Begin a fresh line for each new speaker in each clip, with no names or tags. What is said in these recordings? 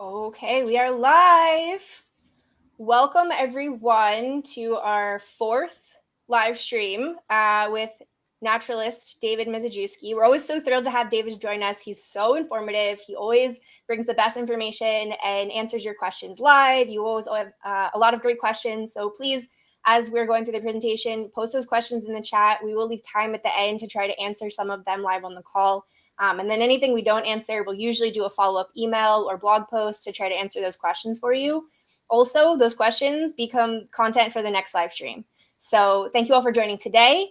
Okay, we are live. Welcome everyone to our fourth live stream with Naturalist David Mizejewski. We're always so thrilled to have David join us. He's so informative. He always brings the best information and answers your questions live. You always have a lot of great questions. So please, as we're going through the presentation, post those questions in the chat. We will leave time at the end to try to answer some of them live on the call. And then anything we don't answer, we'll usually do a follow-up email or blog post to try to answer those questions for you. Also, those questions become content for the next live stream. So thank you all for joining today.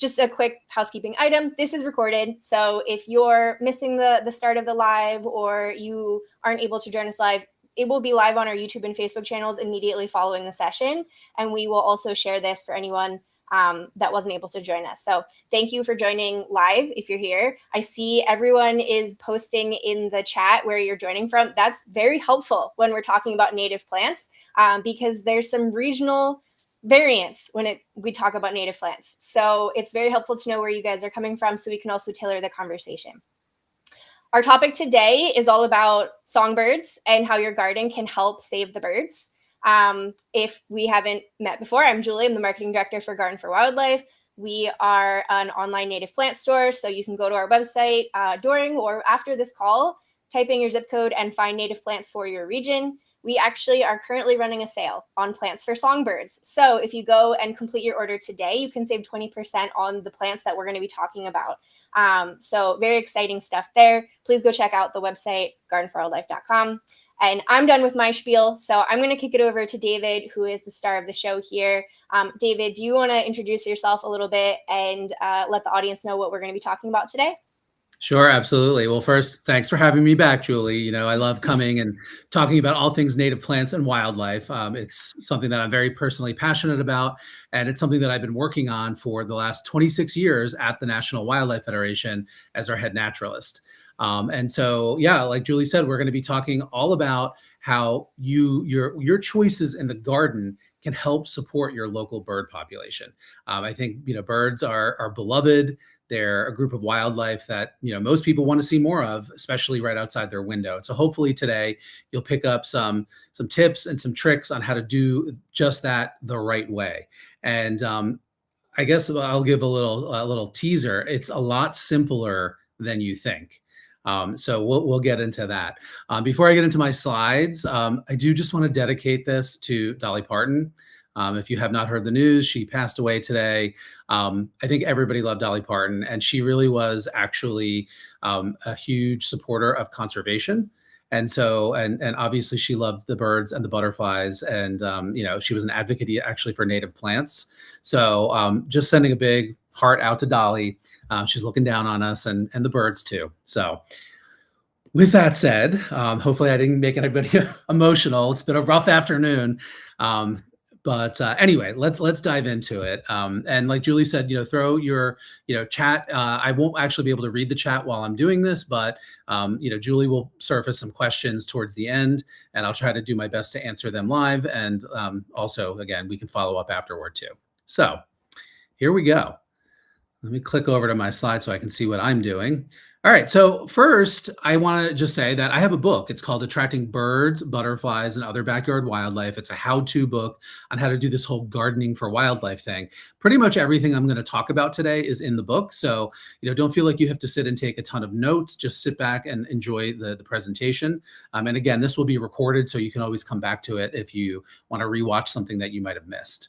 Just a quick housekeeping item. This is recorded. So if you're missing the start of the live or you aren't able to join us live, it will be live on our YouTube and Facebook channels immediately following the session. And we will also share this for anyone that wasn't able to join us. So thank you for joining live if you're here. I see everyone is posting in the chat where you're joining from. That's very helpful when we're talking about native plants because there's some regional variance when we talk about native plants. So it's very helpful to know where you guys are coming from so we can also tailor the conversation. Our topic today is all about songbirds and how your garden can help save the birds. If we haven't met before, I'm Julie. I'm the marketing director for Garden for Wildlife. We are an online native plant store, so you can go to our website during or after this call, type in your zip code and find native plants for your region. We actually are currently running a sale on plants for songbirds. So if you go and complete your order today, you can save 20% on the plants that we're going to be talking about. So very exciting stuff there. Please go check out the website, gardenforwildlife.com. And I'm done with my spiel, so I'm going to kick it over to David, who is the star of the show here. David, do you want to introduce yourself a little bit and let the audience know what we're going to be talking about today?
Sure, absolutely. Well, first, thanks for having me back, Julie. You know, I love coming and talking about all things native plants and wildlife. It's something that I'm very personally passionate about, and it's something that I've been working on for the last 26 years at the National Wildlife Federation as our head naturalist. And so, yeah, like Julie said, we're going to be talking all about how your choices in the garden can help support your local bird population. I think, birds are beloved. They're a group of wildlife that, most people want to see more of, especially right outside their window. So hopefully today you'll pick up some tips and some tricks on how to do just that the right way. And I guess I'll give a little teaser. It's a lot simpler than you think. So we'll get into that. Before I get into my slides, I do just want to dedicate this to Dolly Parton. If you have not heard the news, she passed away today. I think everybody loved Dolly Parton, and she really was actually a huge supporter of conservation. And so, and obviously she loved the birds and the butterflies, and she was an advocate actually for native plants. So just sending a big heart out to Dolly. She's looking down on us and the birds too. So with that said, hopefully I didn't make anybody emotional. It's been a rough afternoon. But anyway, let's dive into it. And like Julie said, throw your, chat. I won't actually be able to read the chat while I'm doing this, but, Julie will surface some questions towards the end, and I'll try to do my best to answer them live. And also, again, we can follow up afterward too. So here we go. Let me click over to my slide so I can see what I'm doing. All right, so first, I want to just say that I have a book. It's called Attracting Birds, Butterflies, and Other Backyard Wildlife. It's a how-to book on how to do this whole gardening for wildlife thing. Pretty much everything I'm going to talk about today is in the book. So, don't feel like you have to sit and take a ton of notes. Just sit back and enjoy the presentation. And again, this will be recorded, so you can always come back to it if you want to rewatch something that you might have missed.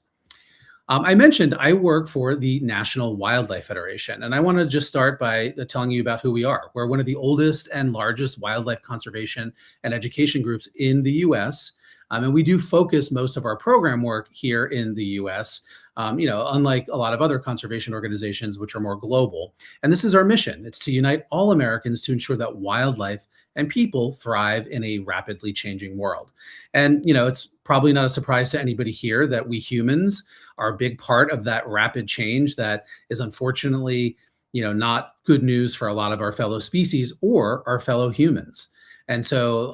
I mentioned I work for the National Wildlife Federation, and I want to just start by telling you about who we are. We're one of the oldest and largest wildlife conservation and education groups in the U.S., and we do focus most of our program work here in the U.S., unlike a lot of other conservation organizations, which are more global. And this is our mission. It's to unite all Americans to ensure that wildlife and people thrive in a rapidly changing world. And, it's probably not a surprise to anybody here that we humans are a big part of that rapid change that is unfortunately, not good news for a lot of our fellow species or our fellow humans. And so,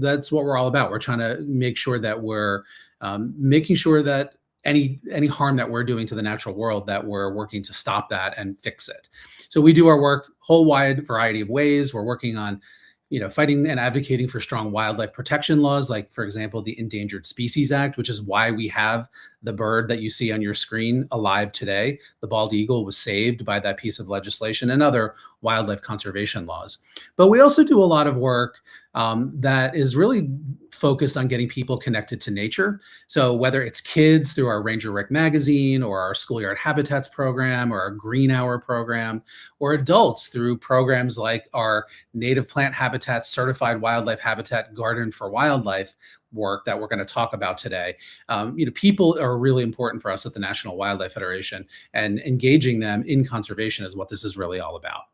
that's what we're all about. We're trying to make sure that we're making sure that any harm that we're doing to the natural world, that we're working to stop that and fix it. So we do our work whole wide variety of ways. We're working on fighting and advocating for strong wildlife protection laws, like, for example, the Endangered Species Act, which is why we have the bird that you see on your screen alive today. The bald eagle was saved by that piece of legislation, and other wildlife conservation laws. But we also do a lot of work that is really focused on getting people connected to nature. So whether it's kids through our Ranger Rick magazine, or our Schoolyard Habitats program, or our Green Hour program, or adults through programs like our Native Plant Habitat Certified Wildlife Habitat Garden for Wildlife work that we're going to talk about today. People are really important for us at the National Wildlife Federation, and engaging them in conservation is what this is really all about.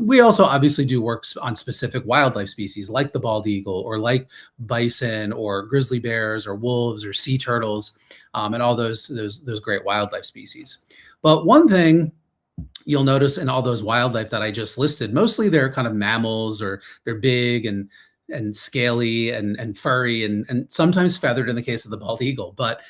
We also obviously do work on specific wildlife species like the bald eagle, or like bison, or grizzly bears, or wolves, or sea turtles, and all those great wildlife species. But one thing you'll notice in all those wildlife that I just listed, mostly they're kind of mammals, or they're big and scaly and furry, and sometimes feathered in the case of the bald eagle. But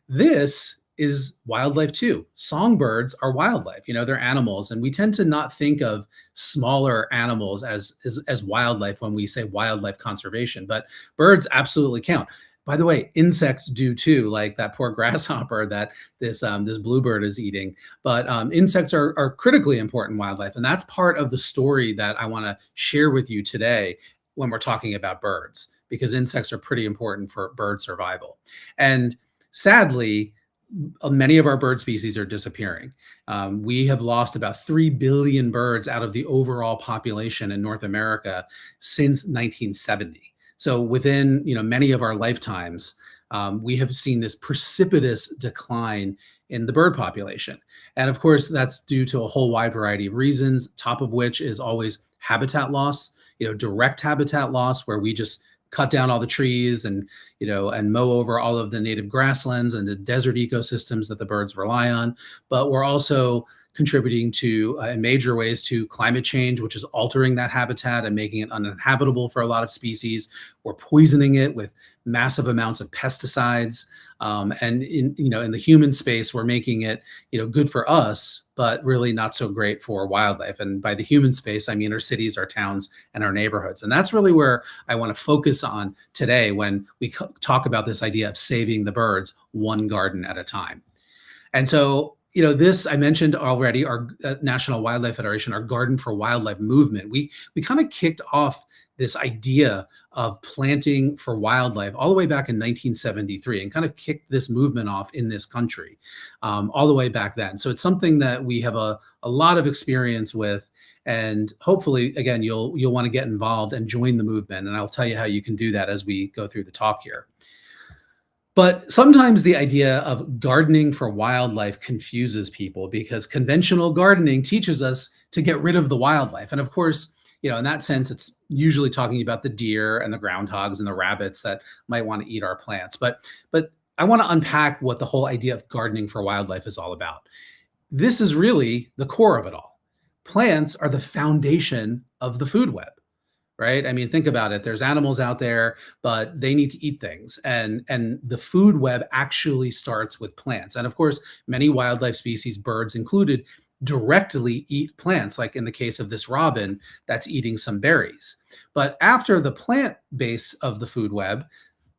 this is wildlife too. Songbirds are wildlife. They're animals, and we tend to not think of smaller animals as wildlife when we say wildlife conservation, but birds absolutely count. By the way, insects do too, like that poor grasshopper that this bluebird is eating. But insects are critically important wildlife, and that's part of the story that I want to share with you today when we're talking about birds, because insects are pretty important for bird survival. And sadly, many of our bird species are disappearing. We have lost about 3 billion birds out of the overall population in North America since 1970. So within many of our lifetimes, we have seen this precipitous decline in the bird population. And of course, that's due to a whole wide variety of reasons, top of which is always habitat loss, direct habitat loss, where we just cut down all the trees and mow over all of the native grasslands and the desert ecosystems that the birds rely on. But we're also contributing to, in major ways, to climate change, which is altering that habitat and making it uninhabitable for a lot of species. We're poisoning it with massive amounts of pesticides. And in the human space, we're making it, good for us, but really not so great for wildlife. And by the human space, I mean our cities, our towns, and our neighborhoods. And that's really where I want to focus on today when we talk about this idea of saving the birds one garden at a time. And so, this I mentioned already, our National Wildlife Federation, our Garden for Wildlife movement. We kind of kicked off this idea of planting for wildlife all the way back in 1973, and kind of kicked this movement off in this country all the way back then. So it's something that we have a lot of experience with, and hopefully, again, you'll want to get involved and join the movement. And I'll tell you how you can do that as we go through the talk here. But sometimes the idea of gardening for wildlife confuses people, because conventional gardening teaches us to get rid of the wildlife. And of course, in that sense, it's usually talking about the deer and the groundhogs and the rabbits that might want to eat our plants. But I want to unpack what the whole idea of gardening for wildlife is all about. This is really the core of it all. Plants are the foundation of the food web. Right? I mean, think about it. There's animals out there, but they need to eat things. And the food web actually starts with plants. And of course, many wildlife species, birds included, directly eat plants, like in the case of this robin that's eating some berries. But after the plant base of the food web,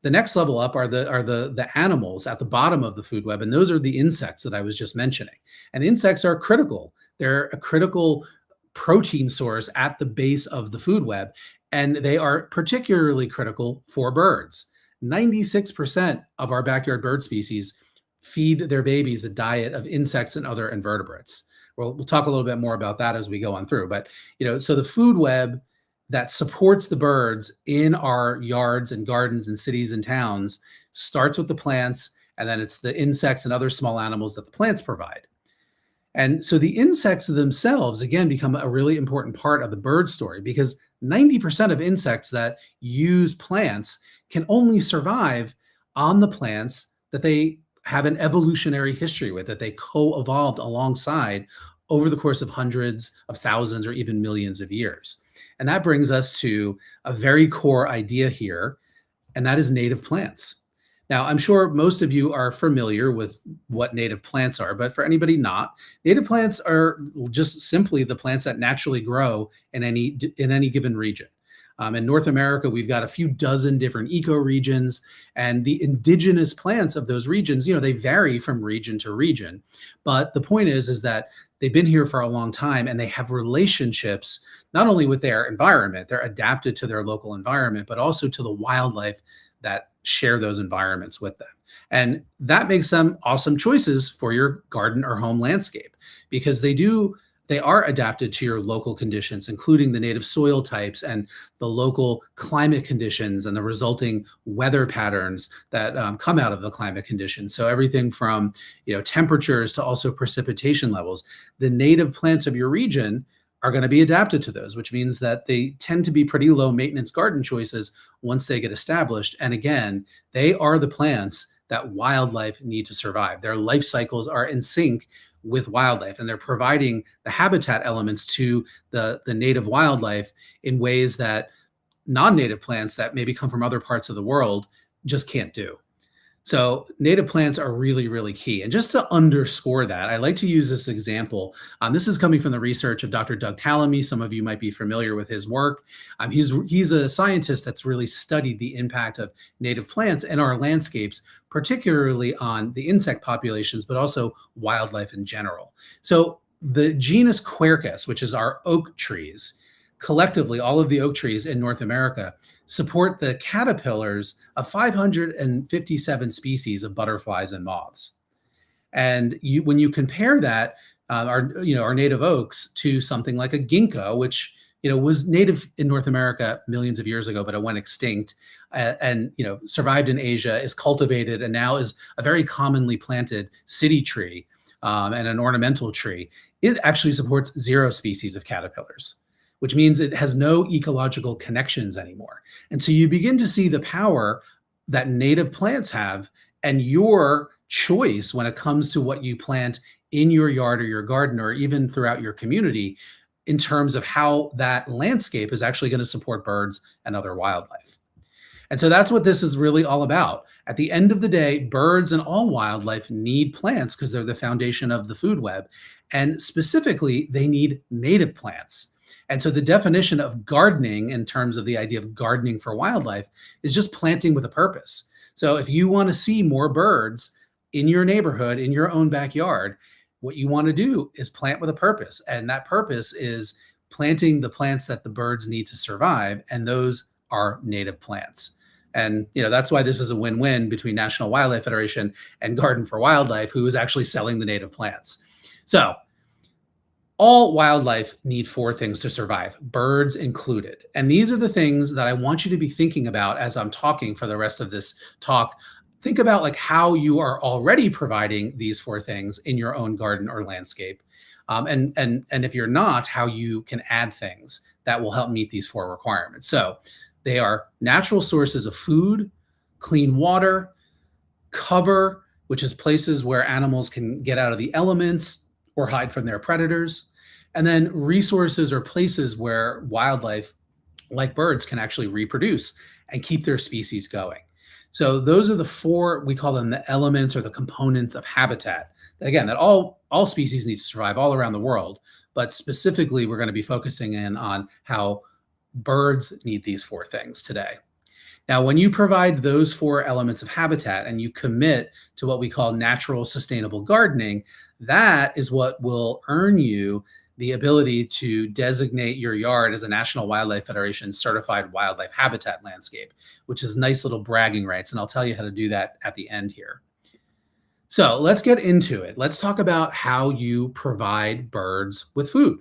the next level up are the animals at the bottom of the food web. And those are the insects that I was just mentioning. And insects are critical. They're a critical protein source at the base of the food web, and they are particularly critical for birds. 96% of our backyard bird species feed their babies a diet of insects and other invertebrates. We'll talk a little bit more about that as we go on through. But so the food web that supports the birds in our yards and gardens and cities and towns starts with the plants, and then it's the insects and other small animals that the plants provide. And so the insects themselves, again, become a really important part of the bird story, because 90% of insects that use plants can only survive on the plants that they have an evolutionary history with, that they co-evolved alongside over the course of hundreds of thousands or even millions of years. And that brings us to a very core idea here, and that is native plants. Now, I'm sure most of you are familiar with what native plants are, but for anybody not, native plants are just simply the plants that naturally grow in any given region. In North America, we've got a few dozen different ecoregions, and the indigenous plants of those regions, they vary from region to region. But the point is that they've been here for a long time, and they have relationships not only with their environment, they're adapted to their local environment, but also to the wildlife that share those environments with them. And that makes them awesome choices for your garden or home landscape, because they are adapted to your local conditions, including the native soil types and the local climate conditions and the resulting weather patterns that come out of the climate conditions. So everything from temperatures to also precipitation levels. The native plants of your region are going to be adapted to those, which means that they tend to be pretty low maintenance garden choices once they get established. And again, they are the plants that wildlife need to survive. Their life cycles are in sync with wildlife, and they're providing the habitat elements to the native wildlife in ways that non-native plants that maybe come from other parts of the world just can't do. So native plants are really, really key. And just to underscore that, I like to use this example. This is coming from the research of Dr. Doug Tallamy. Some of you might be familiar with his work. He's a scientist that's really studied the impact of native plants in our landscapes, particularly on the insect populations, but also wildlife in general. So the genus Quercus, which is our oak trees, collectively, all of the oak trees in North America support the caterpillars of 557 species of butterflies and moths. And when you compare that, our native oaks to something like a ginkgo, which was native in North America millions of years ago, but it went extinct, and survived in Asia, is cultivated, and now is a very commonly planted city tree and an ornamental tree. It actually supports 0 species of caterpillars, which means it has no ecological connections anymore. And so you begin to see the power that native plants have, and your choice when it comes to what you plant in your yard or your garden, or even throughout your community, in terms of how that landscape is actually going to support birds and other wildlife. And so that's what this is really all about. At the end of the day, birds and all wildlife need plants because they're the foundation of the food web. And specifically, they need native plants. And so the definition of gardening, in terms of the idea of gardening for wildlife, is just planting with a purpose. So if you want to see more birds in your neighborhood, in your own backyard, what you want to do is plant with a purpose. And that purpose is planting the plants that the birds need to survive. And those are native plants. And that's why this is a win-win between National Wildlife Federation and Garden for Wildlife, who is actually selling the native plants. So all wildlife need 4 things to survive, birds included. And these are the things that I want you to be thinking about as I'm talking for the rest of this talk. Think about how you are already providing these 4 things in your own garden or landscape. And if you're not, how you can add things that will help meet these 4 requirements. So they are natural sources of food, clean water, cover, which is places where animals can get out of the elements or hide from their predators, and then resources or places where wildlife, like birds, can actually reproduce and keep their species going. So those are the 4, we call them the elements or the components of habitat. Again, that all species need to survive all around the world, but specifically we're going to be focusing in on how birds need these 4 things today. Now, when you provide those 4 elements of habitat and you commit to what we call natural sustainable gardening, that is what will earn you the ability to designate your yard as a National Wildlife Federation certified wildlife habitat landscape, which is nice little bragging rights. And I'll tell you how to do that at the end here. So let's get into it. Let's talk about how you provide birds with food.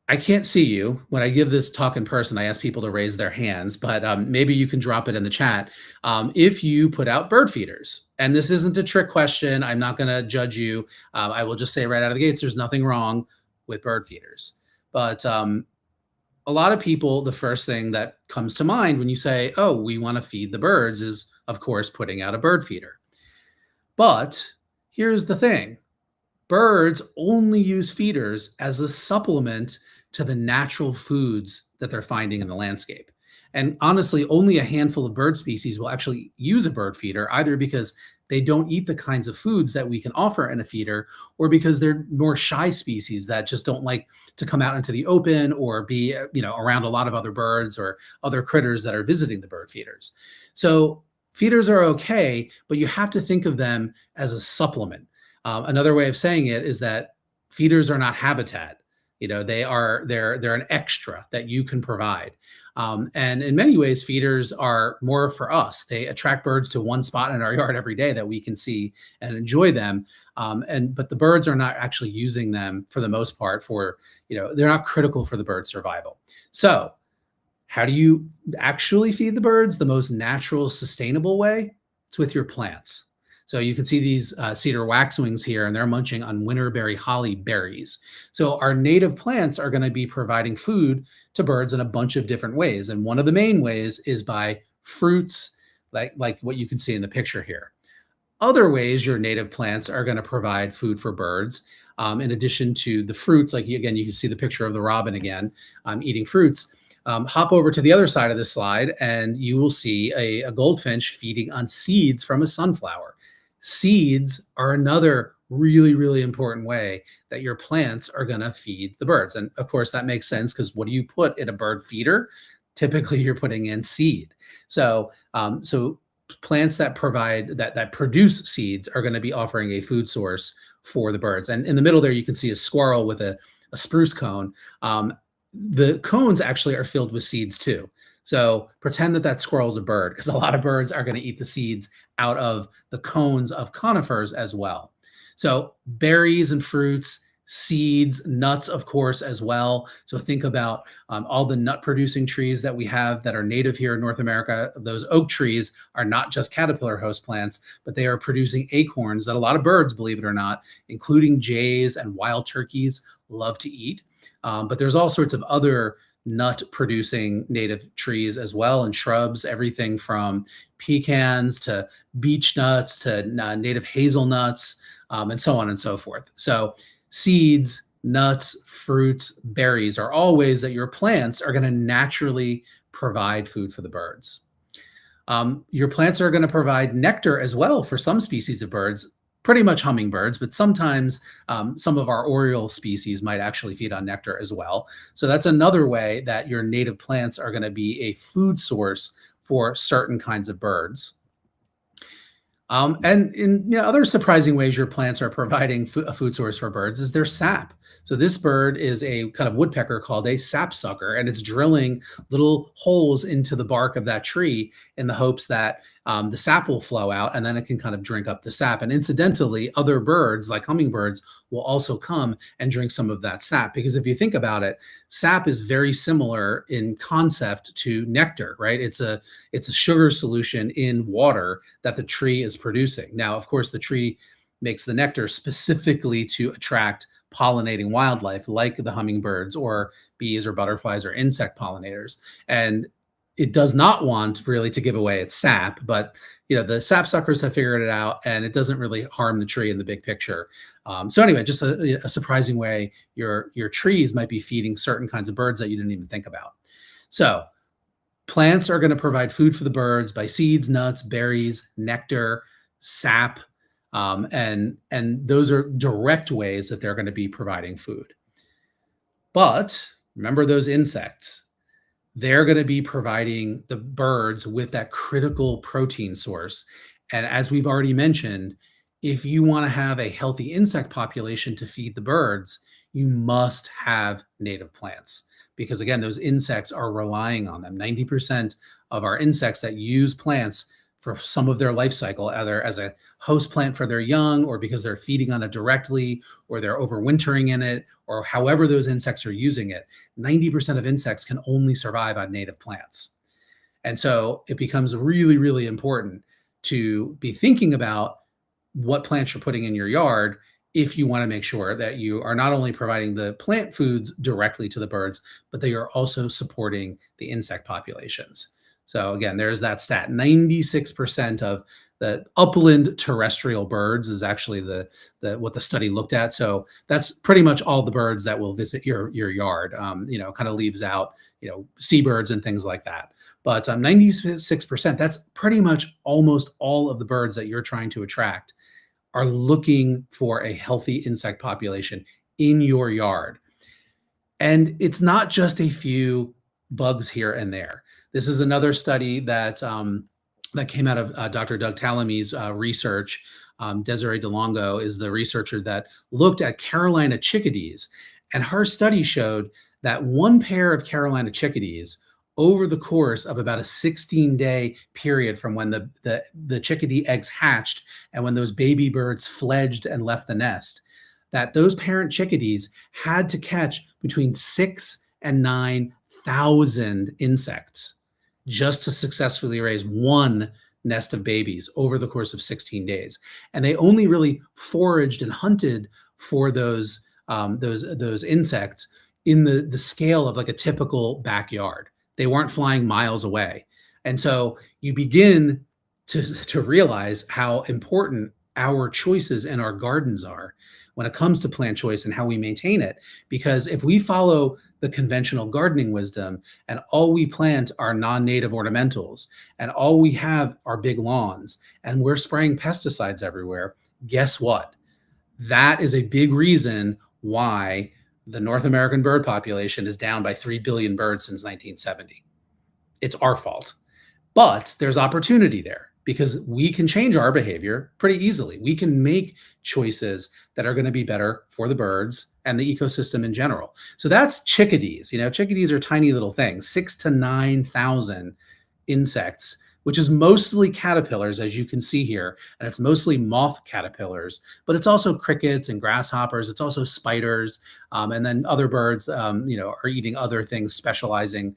I can't see you. When I give this talk in person, I ask people to raise their hands, but maybe you can drop it in the chat. If you put out bird feeders, and this isn't a trick question, I'm not going to judge you. I will just say right out of the gates, there's nothing wrong with bird feeders. But a lot of people, the first thing that comes to mind when you say, oh, we want to feed the birds is, of course, putting out a bird feeder. But here's the thing. Birds only use feeders as a supplement to the natural foods that they're finding in the landscape. And honestly, only a handful of bird species will actually use a bird feeder, either because they don't eat the kinds of foods that we can offer in a feeder, or because they're more shy species that just don't like to come out into the open or be, around a lot of other birds or other critters that are visiting the bird feeders. So feeders are okay, but you have to think of them as a supplement. Another way of saying it is that feeders are not habitat. They're an extra that you can provide. And in many ways, feeders are more for us. They attract birds to one spot in our yard every day that we can see and enjoy them. But the birds are not actually using them for the most part they're not critical for the bird's survival. So how do you actually feed the birds? The most natural, sustainable way? It's with your plants. So you can see these cedar waxwings here, and they're munching on winterberry holly berries. So our native plants are going to be providing food to birds in a bunch of different ways. And one of the main ways is by fruits, like what you can see in the picture here. Other ways your native plants are going to provide food for birds, in addition to the fruits, you can see the picture of the robin again, eating fruits. Hop over to the other side of the slide, and you will see a goldfinch feeding on seeds from a sunflower. Seeds are another really, really important way that your plants are going to feed the birds. And of course, that makes sense, because what do you put in a bird feeder? Typically, you're putting in seed. So plants that produce seeds are going to be offering a food source for the birds. And in the middle there, you can see a squirrel with a spruce cone. The cones actually are filled with seeds too. So pretend that squirrel's a bird, because a lot of birds are going to eat the seeds out of the cones of conifers as well. So berries and fruits, seeds, nuts, of course, as well. So think about all the nut producing trees that we have that are native here in North America. Those oak trees are not just caterpillar host plants, but they are producing acorns that a lot of birds, believe it or not, including jays and wild turkeys, love to eat. But there's all sorts of other nut producing native trees as well, and shrubs, everything from pecans to beech nuts to native hazelnuts, and so on and so forth. So seeds, nuts, fruits, berries are all ways that your plants are going to naturally provide food for the birds. Your plants are going to provide nectar as well for some species of birds, pretty much hummingbirds, but sometimes some of our oriole species might actually feed on nectar as well. So that's another way that your native plants are going to be a food source for certain kinds of birds. And in other surprising ways your plants are providing a food source for birds is their sap. So this bird is a kind of woodpecker called a sapsucker, and it's drilling little holes into the bark of that tree in the hopes that the sap will flow out, and then it can kind of drink up the sap. And incidentally, other birds like hummingbirds will also come and drink some of that sap, because if you think about it, sap is very similar in concept to nectar, right? It's a sugar solution in water that the tree is producing. Now, of course, the tree makes the nectar specifically to attract pollinating wildlife like the hummingbirds or bees or butterflies or insect pollinators. And it does not want really to give away its sap, but the sapsuckers have figured it out, and it doesn't really harm the tree in the big picture. So anyway, just a surprising way your trees might be feeding certain kinds of birds that you didn't even think about. So plants are going to provide food for the birds by seeds, nuts, berries, nectar, sap, and those are direct ways that they're going to be providing food. But remember those insects. They're going to be providing the birds with that critical protein source. And as we've already mentioned, if you want to have a healthy insect population to feed the birds, you must have native plants, because again, those insects are relying on them. 90% of our insects that use plants for some of their life cycle, either as a host plant for their young, or because they're feeding on it directly, or they're overwintering in it, or however those insects are using it, 90% of insects can only survive on native plants. And so it becomes really, really important to be thinking about what plants you're putting in your yard if you want to make sure that you are not only providing the plant foods directly to the birds, but they are also supporting the insect populations. So again, there's that stat. 96% of the upland terrestrial birds is actually what the study looked at. So that's pretty much all the birds that will visit your yard. Kind of leaves out seabirds and things like that. But 96%, that's pretty much almost all of the birds that you're trying to attract are looking for a healthy insect population in your yard. And it's not just a few bugs here and there. This is another study that came out of Dr. Doug Tallamy's research. Desiree DeLongo is the researcher that looked at Carolina chickadees. And her study showed that one pair of Carolina chickadees over the course of about a 16-day period from when the chickadee eggs hatched and when those baby birds fledged and left the nest, that those parent chickadees had to catch between 6,000 and 9,000 insects just to successfully raise one nest of babies over the course of 16 days. And they only really foraged and hunted for those insects in the scale of like a typical backyard. They weren't flying miles away. And so you begin to realize how important our choices in our gardens are when it comes to plant choice and how we maintain it. Because if we follow the conventional gardening wisdom and all we plant are non-native ornamentals and all we have are big lawns and we're spraying pesticides everywhere, guess what? That is a big reason why the North American bird population is down by 3 billion birds since 1970. It's our fault. But there's opportunity there because we can change our behavior pretty easily. We can make choices that are going to be better for the birds and the ecosystem in general. So that's chickadees. You know, chickadees are tiny little things, 6,000 to 9,000 insects, which is mostly caterpillars, as you can see here. And it's mostly moth caterpillars, but it's also crickets and grasshoppers. It's also spiders. And then other birds, are eating other things, specializing,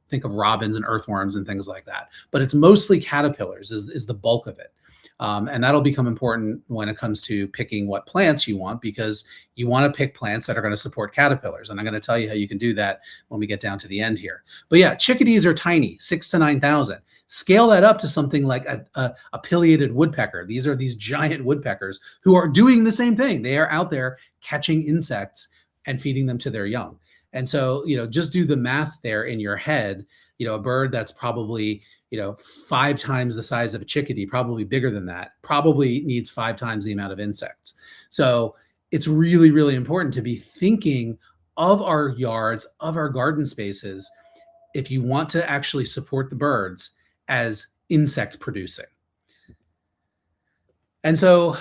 think of robins and earthworms and things like that. But it's mostly caterpillars is the bulk of it. And that'll become important when it comes to picking what plants you want, because you want to pick plants that are going to support caterpillars. And I'm going to tell you how you can do that when we get down to the end here. But yeah, chickadees are tiny, 6,000 to 9,000. Scale that up to something like a pileated woodpecker. These are these giant woodpeckers who are doing the same thing. They are out there catching insects and feeding them to their young. And so, just do the math there in your head. A bird that's probably, 5 times the size of a chickadee, probably bigger than that, probably needs 5 times the amount of insects. So it's really, really important to be thinking of our yards, of our garden spaces, if you want to actually support the birds as insect producing. And so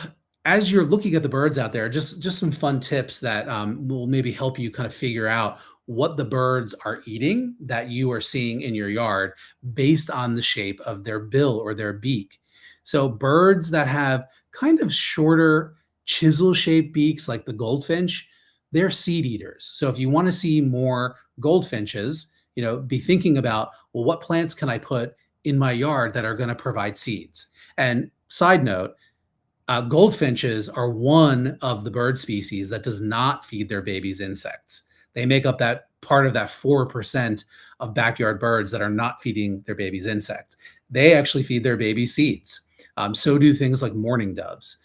as you're looking at the birds out there, just some fun tips that will maybe help you kind of figure out what the birds are eating that you are seeing in your yard based on the shape of their bill or their beak. So birds that have kind of shorter chisel-shaped beaks like the goldfinch, they're seed eaters. So if you want to see more goldfinches, be thinking about, well, what plants can I put in my yard that are going to provide seeds? And side note, goldfinches are one of the bird species that does not feed their babies insects. They make up that part of that 4% of backyard birds that are not feeding their babies insects. They actually feed their baby seeds. So do things like mourning doves.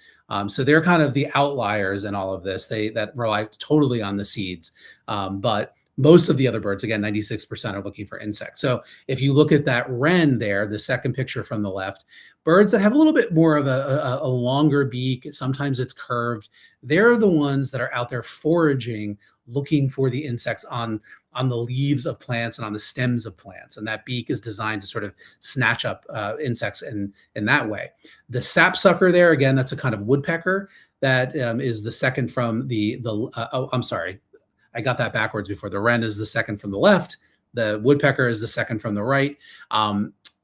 So they're kind of the outliers in all of this. That rely totally on the seeds. But most of the other birds, again, 96% are looking for insects. So if you look at that wren there, the second picture from the left, birds that have a little bit more of a longer beak, sometimes it's curved, they're the ones that are out there foraging, looking for the insects on the leaves of plants and on the stems of plants. And that beak is designed to sort of snatch up insects in that way. The sapsucker there, again, that's a kind of woodpecker. That is the second from I'm sorry. I got that backwards before. The wren is the second from the left. The woodpecker is the second from the right.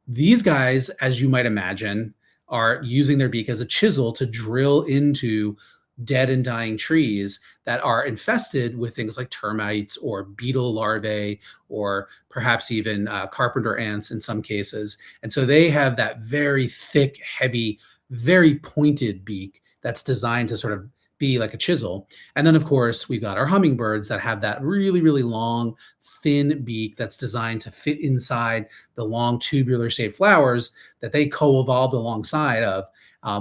These guys, as you might imagine, are using their beak as a chisel to drill into dead and dying trees that are infested with things like termites or beetle larvae, or perhaps even carpenter ants in some cases. And so they have that very thick, heavy, very pointed beak that's designed to sort of be like a chisel. And then, of course, we've got our hummingbirds that have that really, really long, thin beak that's designed to fit inside the long tubular shaped flowers that they co-evolved alongside of,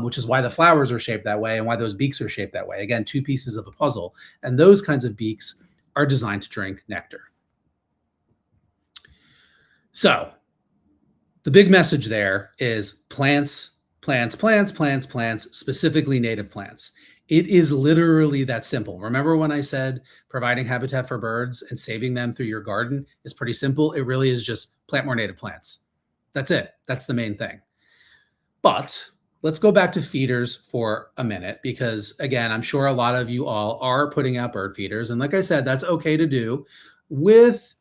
which is why the flowers are shaped that way and why those beaks are shaped that way. Again, 2 pieces of a puzzle. And those kinds of beaks are designed to drink nectar. So the big message there is plants, plants, plants, plants, plants, specifically native plants. It is literally that simple. Remember when I said providing habitat for birds and saving them through your garden is pretty simple? It really is just plant more native plants. That's it. That's the main thing. But let's go back to feeders for a minute, because again, I'm sure a lot of you all are putting out bird feeders. And like I said, that's okay to do with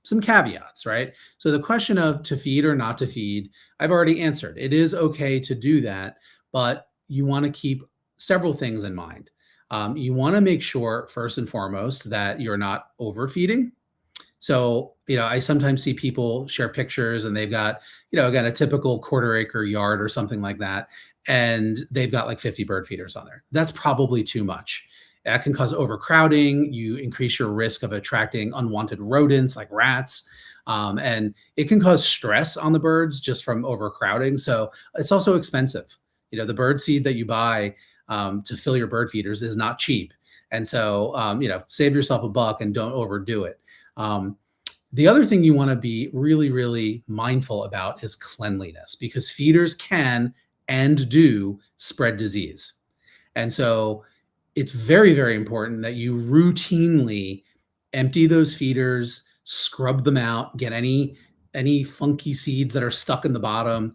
some caveats, right? So the question of to feed or not to feed, I've already answered. It is okay to do that, but you want to keep several things in mind. You want to make sure, first and foremost, that you're not overfeeding. So, I sometimes see people share pictures and they've got, again, a typical quarter-acre yard or something like that, and they've got like 50 bird feeders on there. That's probably too much. That can cause overcrowding. You increase your risk of attracting unwanted rodents like rats. And it can cause stress on the birds just from overcrowding. So it's also expensive. The bird seed that you buy to fill your bird feeders is not cheap. And so, save yourself a buck and don't overdo it. The other thing you want to be really, really mindful about is cleanliness, because feeders can and do spread disease. And so it's very, very important that you routinely empty those feeders, scrub them out, get any funky seeds that are stuck in the bottom,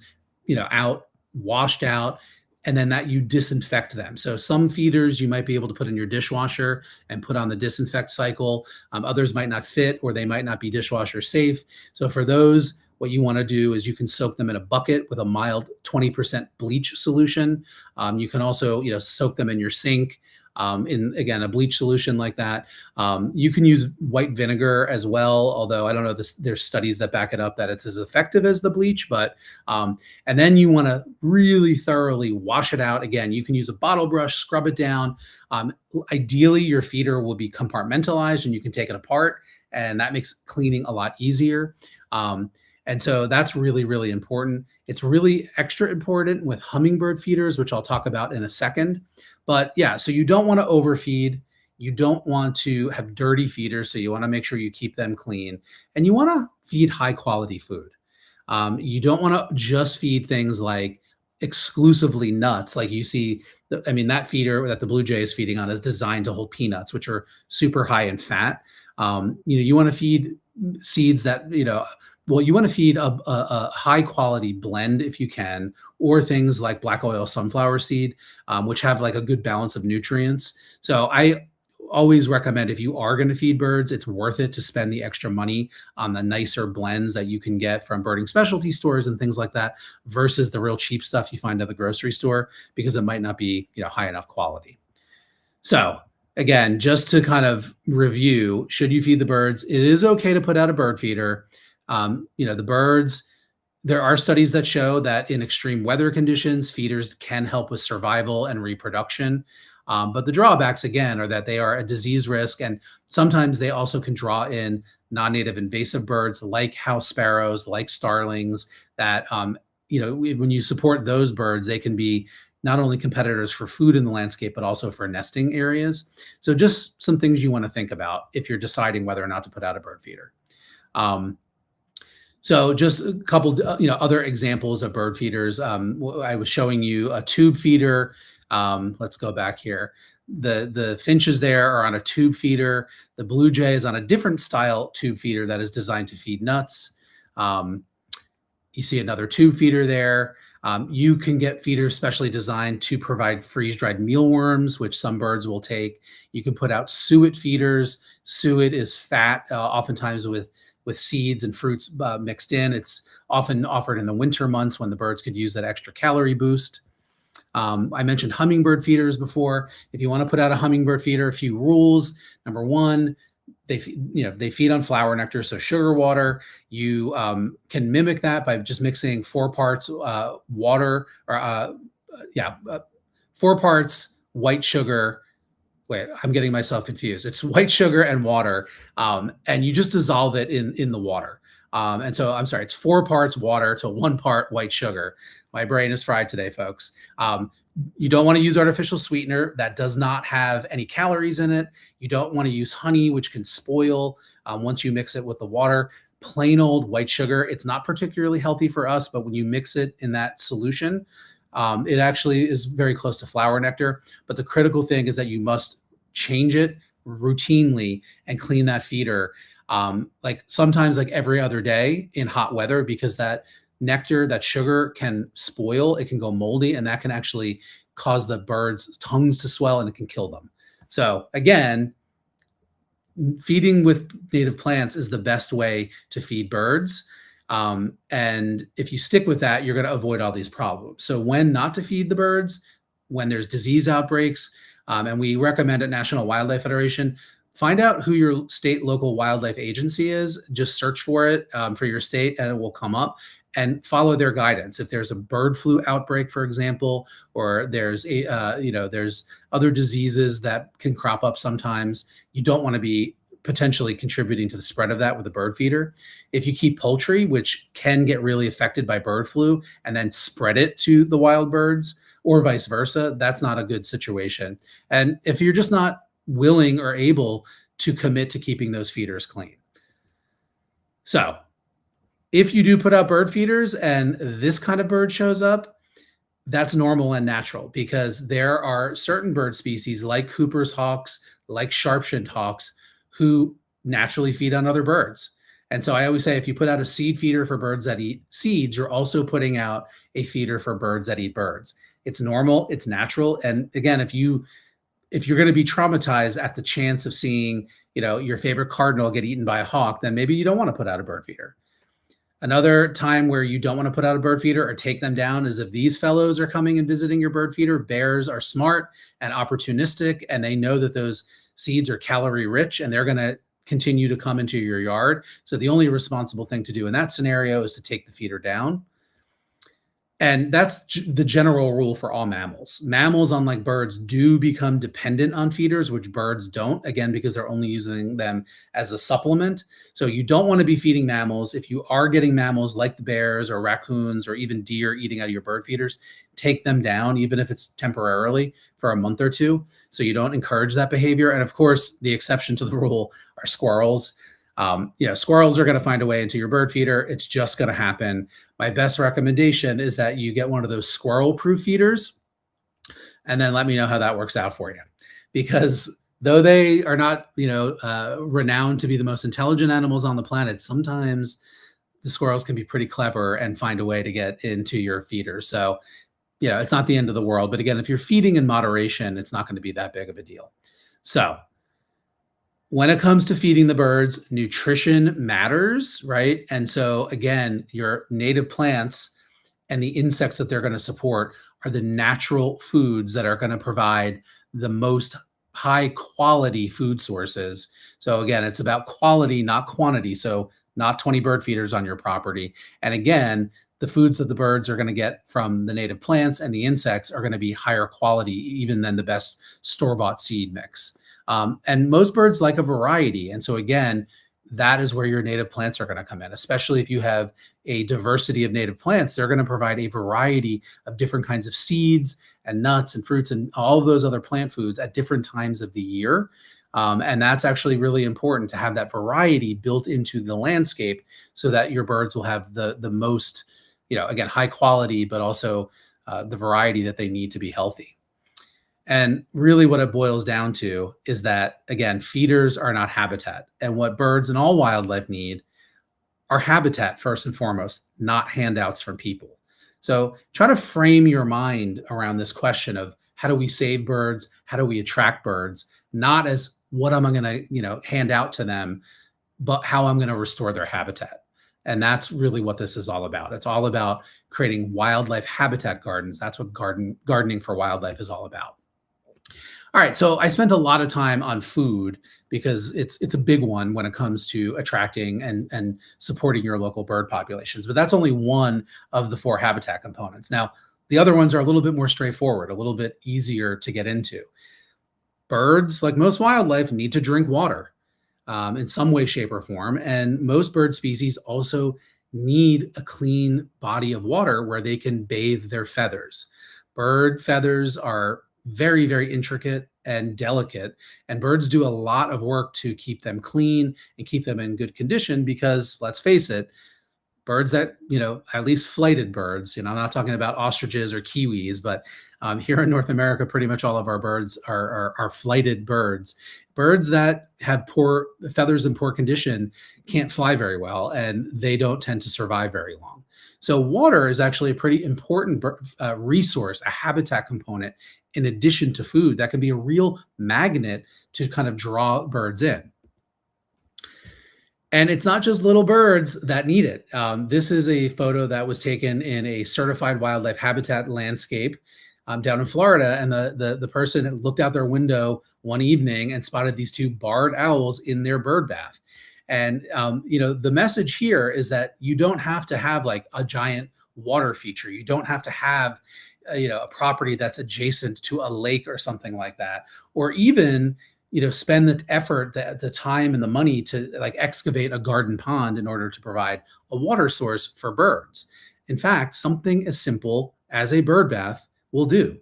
out, washed out, and then that you disinfect them. So some feeders you might be able to put in your dishwasher and put on the disinfect cycle. Others might not fit, or they might not be dishwasher safe. So for those, what you want to do is you can soak them in a bucket with a mild 20% bleach solution. You can also, soak them in your sink in, again, a bleach solution like that. You can use white vinegar as well, although I don't know, there's studies that back it up that it's as effective as the bleach, but, and then you want to really thoroughly wash it out. Again, you can use a bottle brush, scrub it down. Ideally, your feeder will be compartmentalized and you can take it apart, and that makes cleaning a lot easier. And so that's really, really important. It's really extra important with hummingbird feeders, which I'll talk about in a second. But yeah, so you don't want to overfeed. You don't want to have dirty feeders. So you want to make sure you keep them clean. And you want to feed high quality food. You don't want to just feed things like exclusively nuts. Like you see, that feeder that the blue jay is feeding on is designed to hold peanuts, which are super high in fat. You want to feed seeds that, you want to feed a high quality blend if you can, or things like black oil sunflower seed, which have like a good balance of nutrients. So I always recommend, if you are going to feed birds, it's worth it to spend the extra money on the nicer blends that you can get from birding specialty stores and things like that, versus the real cheap stuff you find at the grocery store, because it might not be, high enough quality. So again, just to kind of review, should you feed the birds? It is okay to put out a bird feeder. The birds, there are studies that show that in extreme weather conditions, feeders can help with survival and reproduction. But the drawbacks, again, are that they are a disease risk, and sometimes they also can draw in non-native invasive birds like house sparrows, like starlings, that, when you support those birds, they can be not only competitors for food in the landscape, but also for nesting areas. So just some things you want to think about if you're deciding whether or not to put out a bird feeder. So just a couple, other examples of bird feeders. I was showing you a tube feeder. Let's go back here. The finches there are on a tube feeder. The blue jay is on a different style tube feeder that is designed to feed nuts. You see another tube feeder there. You can get feeders specially designed to provide freeze-dried mealworms, which some birds will take. You can put out suet feeders. Suet is fat, oftentimes with seeds and fruits mixed in. It's often offered in the winter months when the birds could use that extra calorie boost. I mentioned hummingbird feeders before. If you want to put out a hummingbird feeder, a few rules. Number one, they feed on flower nectar, so sugar water. You can mimic that by just mixing 4 parts water, or 4 parts white sugar. Wait, I'm getting myself confused. It's white sugar and water, and you just dissolve it in the water. And so, I'm sorry, it's 4 parts water to 1 part white sugar. My brain is fried today, folks. You don't want to use artificial sweetener that does not have any calories in it. You don't want to use honey, which can spoil once you mix it with the water. plain old white sugar. It's not particularly healthy for us, but when you mix it in that solution, it actually is very close to flower nectar. But the critical thing is that you must change it routinely and clean that feeder, like sometimes like every other day in hot weather, because that nectar, that sugar can spoil, it can go moldy, and that can actually cause the birds' tongues to swell and it can kill them. So again, feeding with native plants is the best way to feed birds. And if you stick with that, you're going to avoid all these problems. So when not to feed the birds, when there's disease outbreaks, and we recommend at National Wildlife Federation, find out who your state local wildlife agency is. Just search for it for your state and it will come up, and follow their guidance. If there's a bird flu outbreak, for example, or there's there's other diseases that can crop up sometimes, you don't want to be potentially contributing to the spread of that with a bird feeder. If you keep poultry, which can get really affected by bird flu, and then spread it to the wild birds or vice versa, that's not a good situation. And if you're just not willing or able to commit to keeping those feeders clean. So if you do put out bird feeders and this kind of bird shows up, that's normal and natural, because there are certain bird species like Cooper's hawks, like sharp-shinned hawks, who naturally feed on other birds. And so I always say, if you put out a seed feeder for birds that eat seeds, you're also putting out a feeder for birds that eat birds. It's normal, it's natural. And again, if you're going to be traumatized at the chance of seeing, your favorite cardinal get eaten by a hawk, then maybe you don't want to put out a bird feeder. Another time where you don't want to put out a bird feeder or take them down is if these fellows are coming and visiting your bird feeder. Bears are smart and opportunistic, and they know that those seeds are calorie rich, and they're going to continue to come into your yard. So the only responsible thing to do in that scenario is to take the feeder down. And that's the general rule for all mammals. Mammals, unlike birds, do become dependent on feeders, which birds don't, again, because they're only using them as a supplement. So you don't want to be feeding mammals. If you are getting mammals like the bears or raccoons or even deer eating out of your bird feeders, take them down, even if it's temporarily for a month or two, so you don't encourage that behavior. And of course, the exception to the rule are squirrels. Squirrels are going to find a way into your bird feeder. It's just going to happen. My best recommendation is that you get one of those squirrel-proof feeders, and then let me know how that works out for you. Because though they are not, renowned to be the most intelligent animals on the planet, sometimes the squirrels can be pretty clever and find a way to get into your feeder. So, it's not the end of the world. But again, if you're feeding in moderation, it's not going to be that big of a deal. So when it comes to feeding the birds, nutrition matters, right? And so again, your native plants and the insects that they're going to support are the natural foods that are going to provide the most high quality food sources. So again, it's about quality, not quantity. So not 20 bird feeders on your property. And again, the foods that the birds are going to get from the native plants and the insects are going to be higher quality even than the best store-bought seed mix. And most birds like a variety. And so again, that is where your native plants are going to come in, especially if you have a diversity of native plants. They're going to provide a variety of different kinds of seeds and nuts and fruits and all of those other plant foods at different times of the year. And that's actually really important to have that variety built into the landscape so that your birds will have the most, again, high quality, but also the variety that they need to be healthy. And really what it boils down to is that, again, feeders are not habitat. And what birds and all wildlife need are habitat first and foremost, not handouts from people. So try to frame your mind around this question of how do we save birds? How do we attract birds? Not as what am I going to, hand out to them, but how I'm going to restore their habitat. And that's really what this is all about. It's all about creating wildlife habitat gardens. That's what gardening for wildlife is all about. All right, so I spent a lot of time on food because it's a big one when it comes to attracting and supporting your local bird populations. But that's only one of the 4 habitat components. Now, the other ones are a little bit more straightforward, a little bit easier to get into. Birds, like most wildlife, need to drink water in some way, shape, or form. And most bird species also need a clean body of water where they can bathe their feathers. Bird feathers are very, very intricate and delicate, and birds do a lot of work to keep them clean and keep them in good condition because, let's face it, birds that, at least flighted birds, I'm not talking about ostriches or kiwis, but here in North America, pretty much all of our birds are flighted birds. Birds that have poor feathers in poor condition can't fly very well, and they don't tend to survive very long. So water is actually a pretty important resource, a habitat component, in addition to food, that can be a real magnet to kind of draw birds in. And it's not just little birds that need it. This is a photo that was taken in a certified wildlife habitat landscape down in Florida. And the person looked out their window one evening and spotted these two barred owls in their bird bath. And, the message here is that you don't have to have like a giant water feature. You don't have to have, a property that's adjacent to a lake or something like that, or even, spend the effort, the time and the money to like excavate a garden pond in order to provide a water source for birds. In fact, something as simple as a bird bath will do.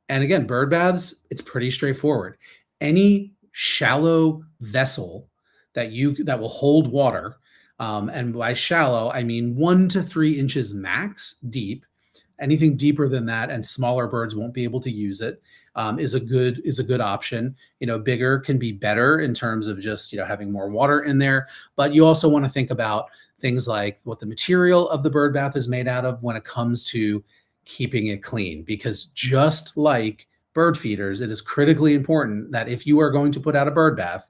And again, bird baths, it's pretty straightforward. Any shallow vessel that will hold water, and by shallow, I mean 1 to 3 inches max deep. Anything deeper than that, and smaller birds won't be able to use it, is a good option. Bigger can be better in terms of just having more water in there. But you also want to think about things like what the material of the bird bath is made out of when it comes to keeping it clean. Because just like bird feeders, it is critically important that if you are going to put out a bird bath,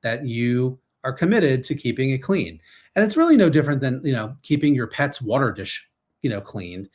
that you are committed to keeping it clean. And it's really no different than keeping your pet's water dish cleaned.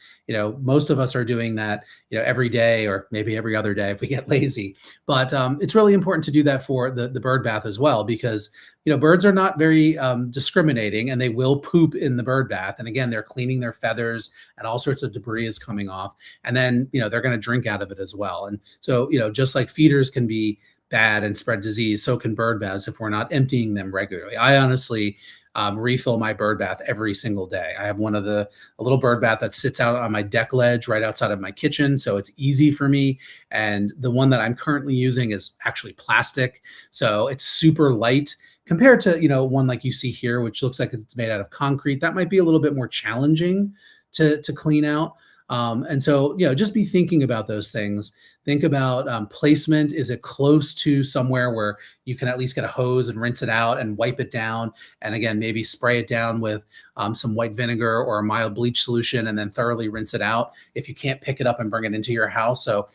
Most of us are doing that, every day, or maybe every other day if we get lazy. But it's really important to do that for the bird bath as well, because, birds are not very discriminating, and they will poop in the bird bath. And again, they're cleaning their feathers, and all sorts of debris is coming off. And then, they're going to drink out of it as well. And so, just like feeders can be bad and spread disease, so can bird baths if we're not emptying them regularly. I honestly refill my bird bath every single day. I have a little bird bath that sits out on my deck ledge right outside of my kitchen, so it's easy for me. And the one that I'm currently using is actually plastic, so it's super light compared to one like you see here, which looks like it's made out of concrete. That might be a little bit more challenging to clean out. And so, just be thinking about those things. Think about placement. Is it close to somewhere where you can at least get a hose and rinse it out and wipe it down? And again, maybe spray it down with some white vinegar or a mild bleach solution, and then thoroughly rinse it out if you can't pick it up and bring it into your house. So,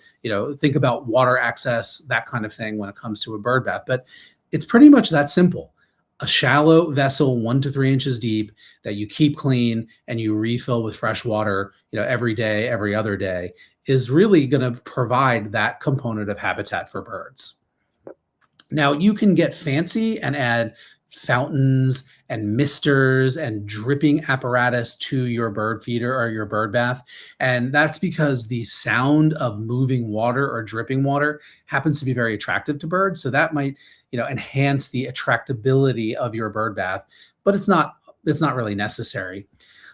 think about water access, that kind of thing when it comes to a bird bath. But it's pretty much that simple. A shallow vessel, 1 to 3 inches deep, that you keep clean and you refill with fresh water, every day, every other day, is really going to provide that component of habitat for birds. Now, you can get fancy and add fountains and misters and dripping apparatus to your bird feeder or your bird bath. And that's because the sound of moving water or dripping water happens to be very attractive to birds. So that might, enhance the attractability of your bird bath, but it's not really necessary.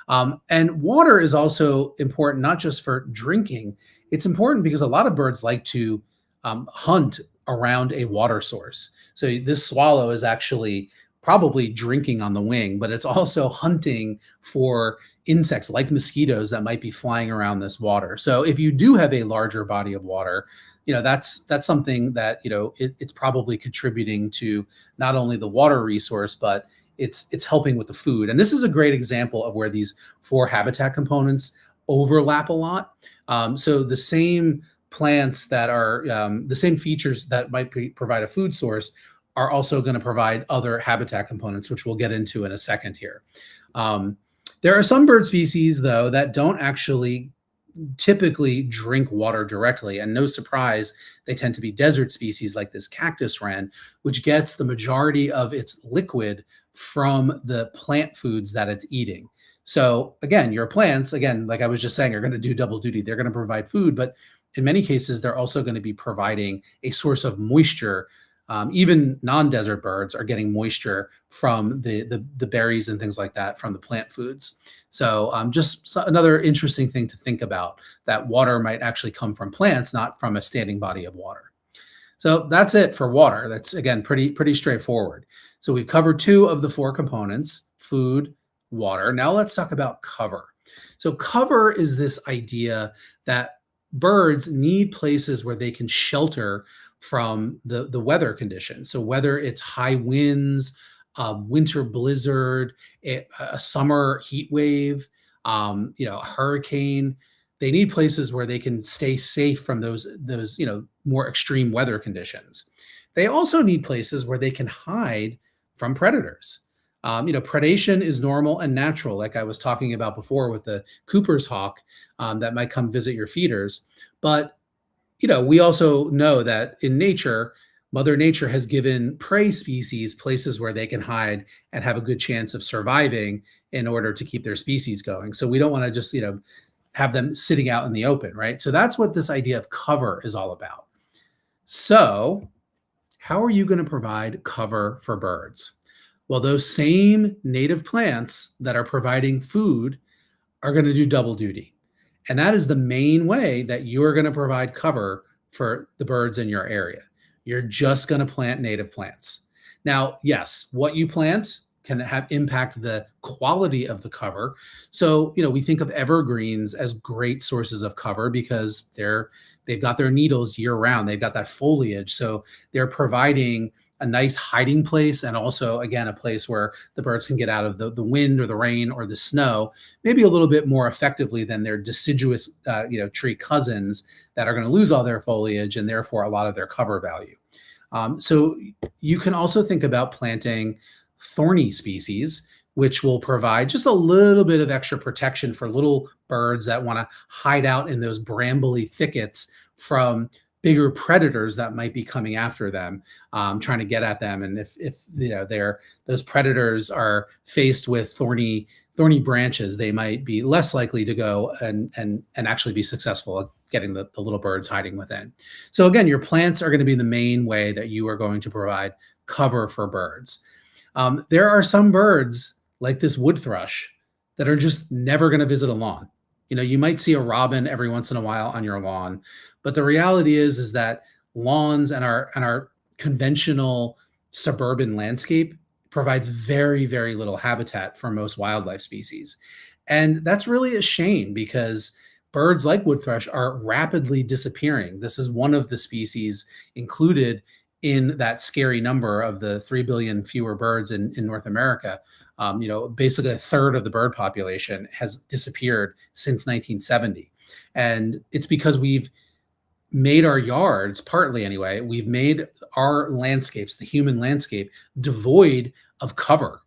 And water is also important, not just for drinking. It's important because a lot of birds like to hunt around a water source. So this swallow is actually probably drinking on the wing, but it's also hunting for insects like mosquitoes that might be flying around this water. So if you do have a larger body of water, that's something that, it's probably contributing to not only the water resource, but it's helping with the food. And this is a great example of where these 4 habitat components overlap a lot. So the same plants that are the same features that might provide a food source are also going to provide other habitat components, which we'll get into in a second here. There are some bird species, though, that don't actually typically drink water directly. And no surprise, they tend to be desert species like this cactus wren, which gets the majority of its liquid from the plant foods that it's eating. So again, your plants, again, like I was just saying, are going to do double duty. They're going to provide food, but in many cases, they're also going to be providing a source of moisture. Even non-desert birds are getting moisture from the berries and things like that from the plant foods. So just another interesting thing to think about, that water might actually come from plants, not from a standing body of water. So that's it for water. That's again pretty straightforward. So we've covered two of the four components: food, water. Now let's talk about cover. So cover is this idea that birds need places where they can shelter from the weather conditions. So whether it's high winds, winter blizzard, a summer heat wave, a hurricane, they need places where they can stay safe from those more extreme weather conditions. They also need places where they can hide from predators. Predation is normal and natural, like I was talking about before with the Cooper's hawk that might come visit your feeders. But we also know that in nature, Mother Nature has given prey species places where they can hide and have a good chance of surviving in order to keep their species going. So we don't want to just, have them sitting out in the open, right? So that's what this idea of cover is all about. So how are you going to provide cover for birds? Well, those same native plants that are providing food are going to do double duty. And that is the main way that you're going to provide cover for the birds in your area. You're just going to plant native plants. Now, yes, what you plant can impact the quality of the cover. So, we think of evergreens as great sources of cover because they've got their needles year round. They've got that foliage. So they're providing a nice hiding place, and also, again, a place where the birds can get out of the wind or the rain or the snow, maybe a little bit more effectively than their deciduous, tree cousins that are going to lose all their foliage and therefore a lot of their cover value. So you can also think about planting thorny species, which will provide just a little bit of extra protection for little birds that want to hide out in those brambly thickets from bigger predators that might be coming after them, trying to get at them. And if those predators are faced with thorny branches, they might be less likely to go and actually be successful at getting the little birds hiding within. So again, your plants are going to be the main way that you are going to provide cover for birds. There are some birds like this wood thrush that are just never going to visit a lawn. You might see a robin every once in a while on your lawn, but the reality is that lawns and our conventional suburban landscape provides very, very little habitat for most wildlife species. And that's really a shame because birds like wood thrush are rapidly disappearing. This is one of the species included in that scary number of the 3 billion fewer birds in North America. Basically a third of the bird population has disappeared since 1970. And it's because we've made our yards, partly anyway, we've made our landscapes, the human landscape, devoid of cover.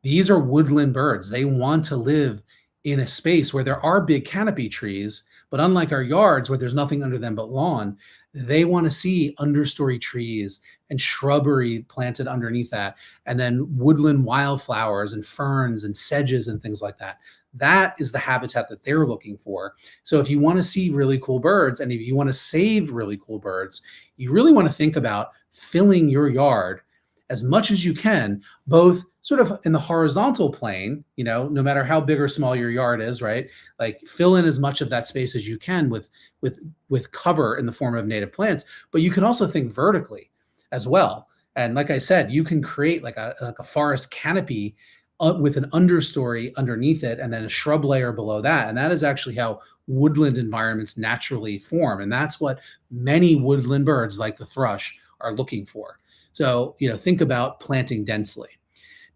These are woodland birds. They want to live in a space where there are big canopy trees, but unlike our yards where there's nothing under them but lawn, they want to see understory trees and shrubbery planted underneath that, and then woodland wildflowers and ferns and sedges and things like that. That is the habitat that they're looking for. So if you want to see really cool birds, and if you want to save really cool birds, you really want to think about filling your yard as much as you can, both sort of in the horizontal plane, no matter how big or small your yard is, right? Like fill in as much of that space as you can with cover in the form of native plants, but you can also think vertically as well. And like I said, you can create like a forest canopy with an understory underneath it and then a shrub layer below that. And that is actually how woodland environments naturally form. And that's what many woodland birds like the thrush are looking for. So, think about planting densely.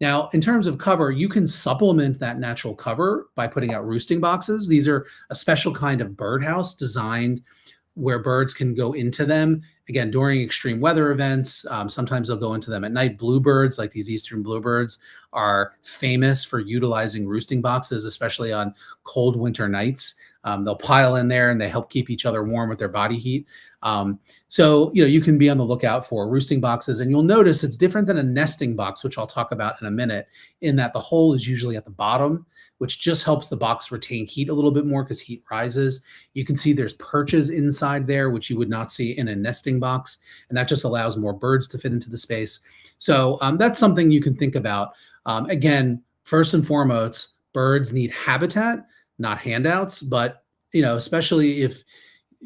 Now, in terms of cover, you can supplement that natural cover by putting out roosting boxes. These are a special kind of birdhouse designed where birds can go into them, again, during extreme weather events. Sometimes they'll go into them at night. Bluebirds, like these eastern bluebirds, are famous for utilizing roosting boxes, especially on cold winter nights. They'll pile in there and they help keep each other warm with their body heat. So you can be on the lookout for roosting boxes, and you'll notice it's different than a nesting box, which I'll talk about in a minute, in that the hole is usually at the bottom, which just helps the box retain heat a little bit more because heat rises. You can see there's perches inside there, which you would not see in a nesting box, and that just allows more birds to fit into the space. So that's something you can think about. Again, first and foremost, birds need habitat, not handouts, but especially if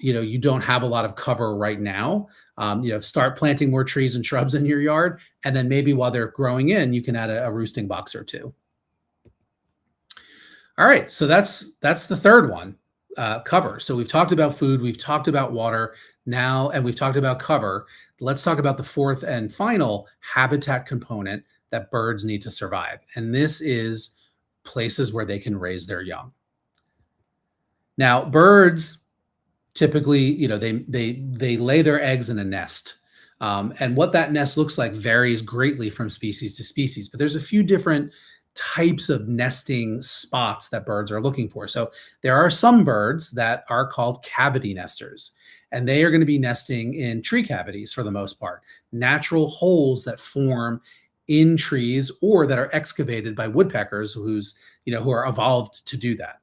you don't have a lot of cover right now, start planting more trees and shrubs in your yard, and then maybe while they're growing in, you can add a roosting box or two. All right, so that's the third one, cover. So we've talked about food, we've talked about water now, and we've talked about cover. Let's talk about the fourth and final habitat component that birds need to survive, and this is places where they can raise their young. Now, birds typically, they lay their eggs in a nest, and what that nest looks like varies greatly from species to species. But there's a few different types of nesting spots that birds are looking for. So there are some birds that are called cavity nesters, and they are going to be nesting in tree cavities for the most part, natural holes that form in trees or that are excavated by woodpeckers who are evolved to do that.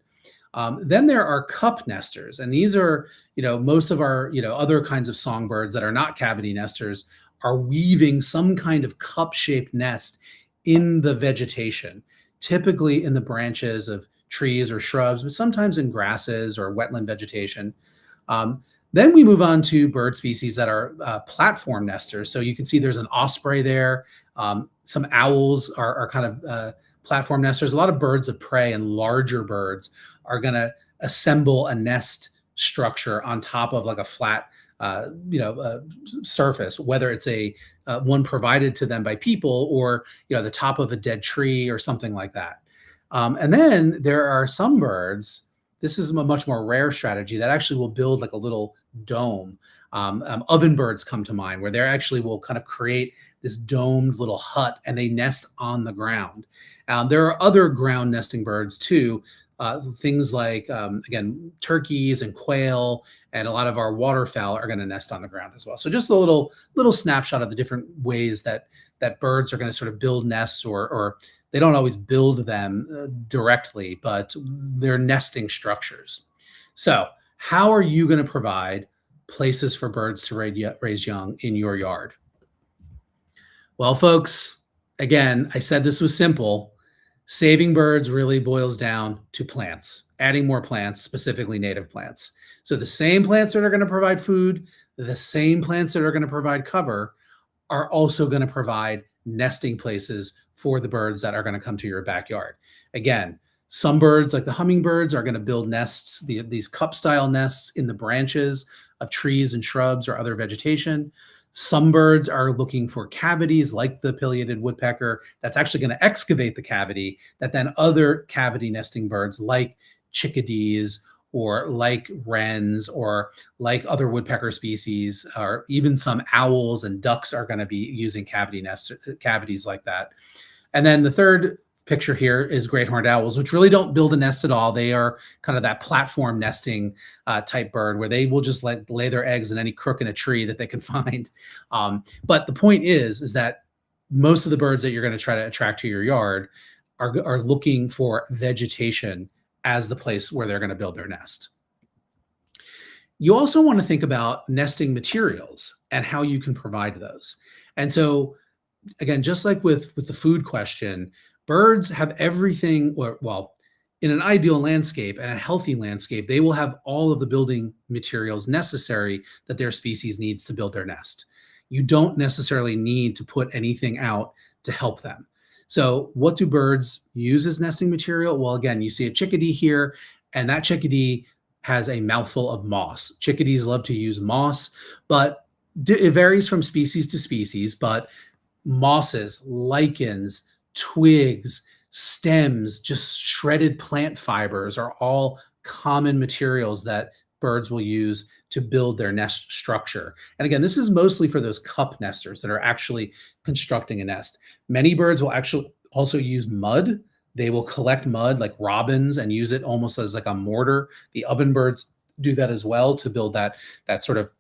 Then there are cup nesters, and these are, most of our, other kinds of songbirds that are not cavity nesters are weaving some kind of cup-shaped nest in the vegetation, typically in the branches of trees or shrubs, but sometimes in grasses or wetland vegetation. Then we move on to bird species that are platform nesters. So you can see there's an osprey there. Some owls are kind of platform nesters. A lot of birds of prey and larger birds are going to assemble a nest structure on top of like a flat surface, whether it's a one provided to them by people or the top of a dead tree or something like that. And then there are some birds. This is a much more rare strategy that actually will build like a little dome. Oven birds come to mind, where they actually will kind of create this domed little hut and they nest on the ground. There are other ground nesting birds too. Things like, again, turkeys and quail, and a lot of our waterfowl are going to nest on the ground as well. So just a little snapshot of the different ways that birds are going to sort of build nests, or they don't always build them directly, but they're nesting structures. So how are you going to provide places for birds to raise young in your yard? Well, folks, again, I said this was simple. Saving birds really boils down to plants, adding more plants, specifically native plants. So the same plants that are going to provide food, the same plants that are going to provide cover are also going to provide nesting places for the birds that are going to come to your backyard. Again, some birds, like the hummingbirds, are going to build nests, these cup-style nests in the branches of trees and shrubs or other vegetation. Some birds are looking for cavities, like the pileated woodpecker, that's actually going to excavate the cavity that then other cavity nesting birds like chickadees or like wrens or like other woodpecker species, or even some owls and ducks are going to be using cavities like that. And then the third picture here is great horned owls, which really don't build a nest at all. They are kind of that platform nesting type bird, where they will just lay their eggs in any crook in a tree that they can find. But the point is that most of the birds that you're going to try to attract to your yard are looking for vegetation as the place where they're going to build their nest. You also want to think about nesting materials and how you can provide those. And so, again, just like with the food question, birds have everything, in an ideal landscape and a healthy landscape, they will have all of the building materials necessary that their species needs to build their nest. You don't necessarily need to put anything out to help them. So what do birds use as nesting material? Well, again, you see a chickadee here, and that chickadee has a mouthful of moss. Chickadees love to use moss, but it varies from species to species, but mosses, lichens, twigs, stems, just shredded plant fibers are all common materials that birds will use to build their nest structure. And again, this is mostly for those cup nesters that are actually constructing a nest. Many birds will actually also use mud. They will collect mud like robins and use it almost as like a mortar. The ovenbirds do that as well to build that sort of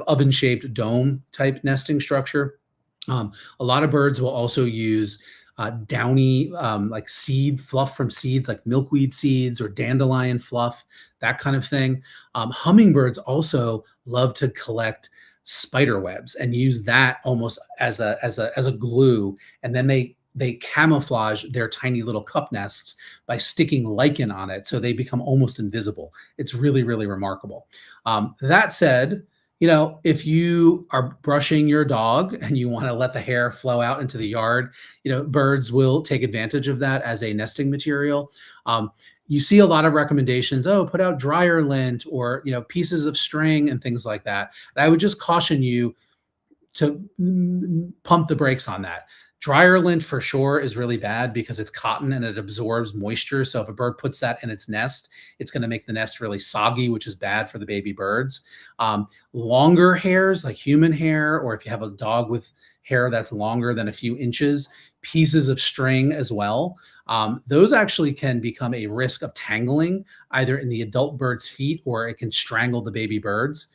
oven-shaped dome type nesting structure. A lot of birds will also use downy like seed fluff from seeds, like milkweed seeds or dandelion fluff, that kind of thing. Hummingbirds also love to collect spider webs and use that almost as a glue, and then they they camouflage their tiny little cup nests by sticking lichen on it, so they become almost invisible. It's really, really remarkable. That said, if you are brushing your dog and you want to let the hair flow out into the yard, birds will take advantage of that as a nesting material. You see a lot of recommendations, put out dryer lint or, pieces of string and things like that. And I would just caution you to pump the brakes on that. Dryer lint for sure is really bad because it's cotton and it absorbs moisture. So if a bird puts that in its nest, it's going to make the nest really soggy, which is bad for the baby birds. Longer hairs like human hair, or if you have a dog with hair that's longer than a few inches, pieces of string as well. Those actually can become a risk of tangling either in the adult bird's feet or it can strangle the baby birds.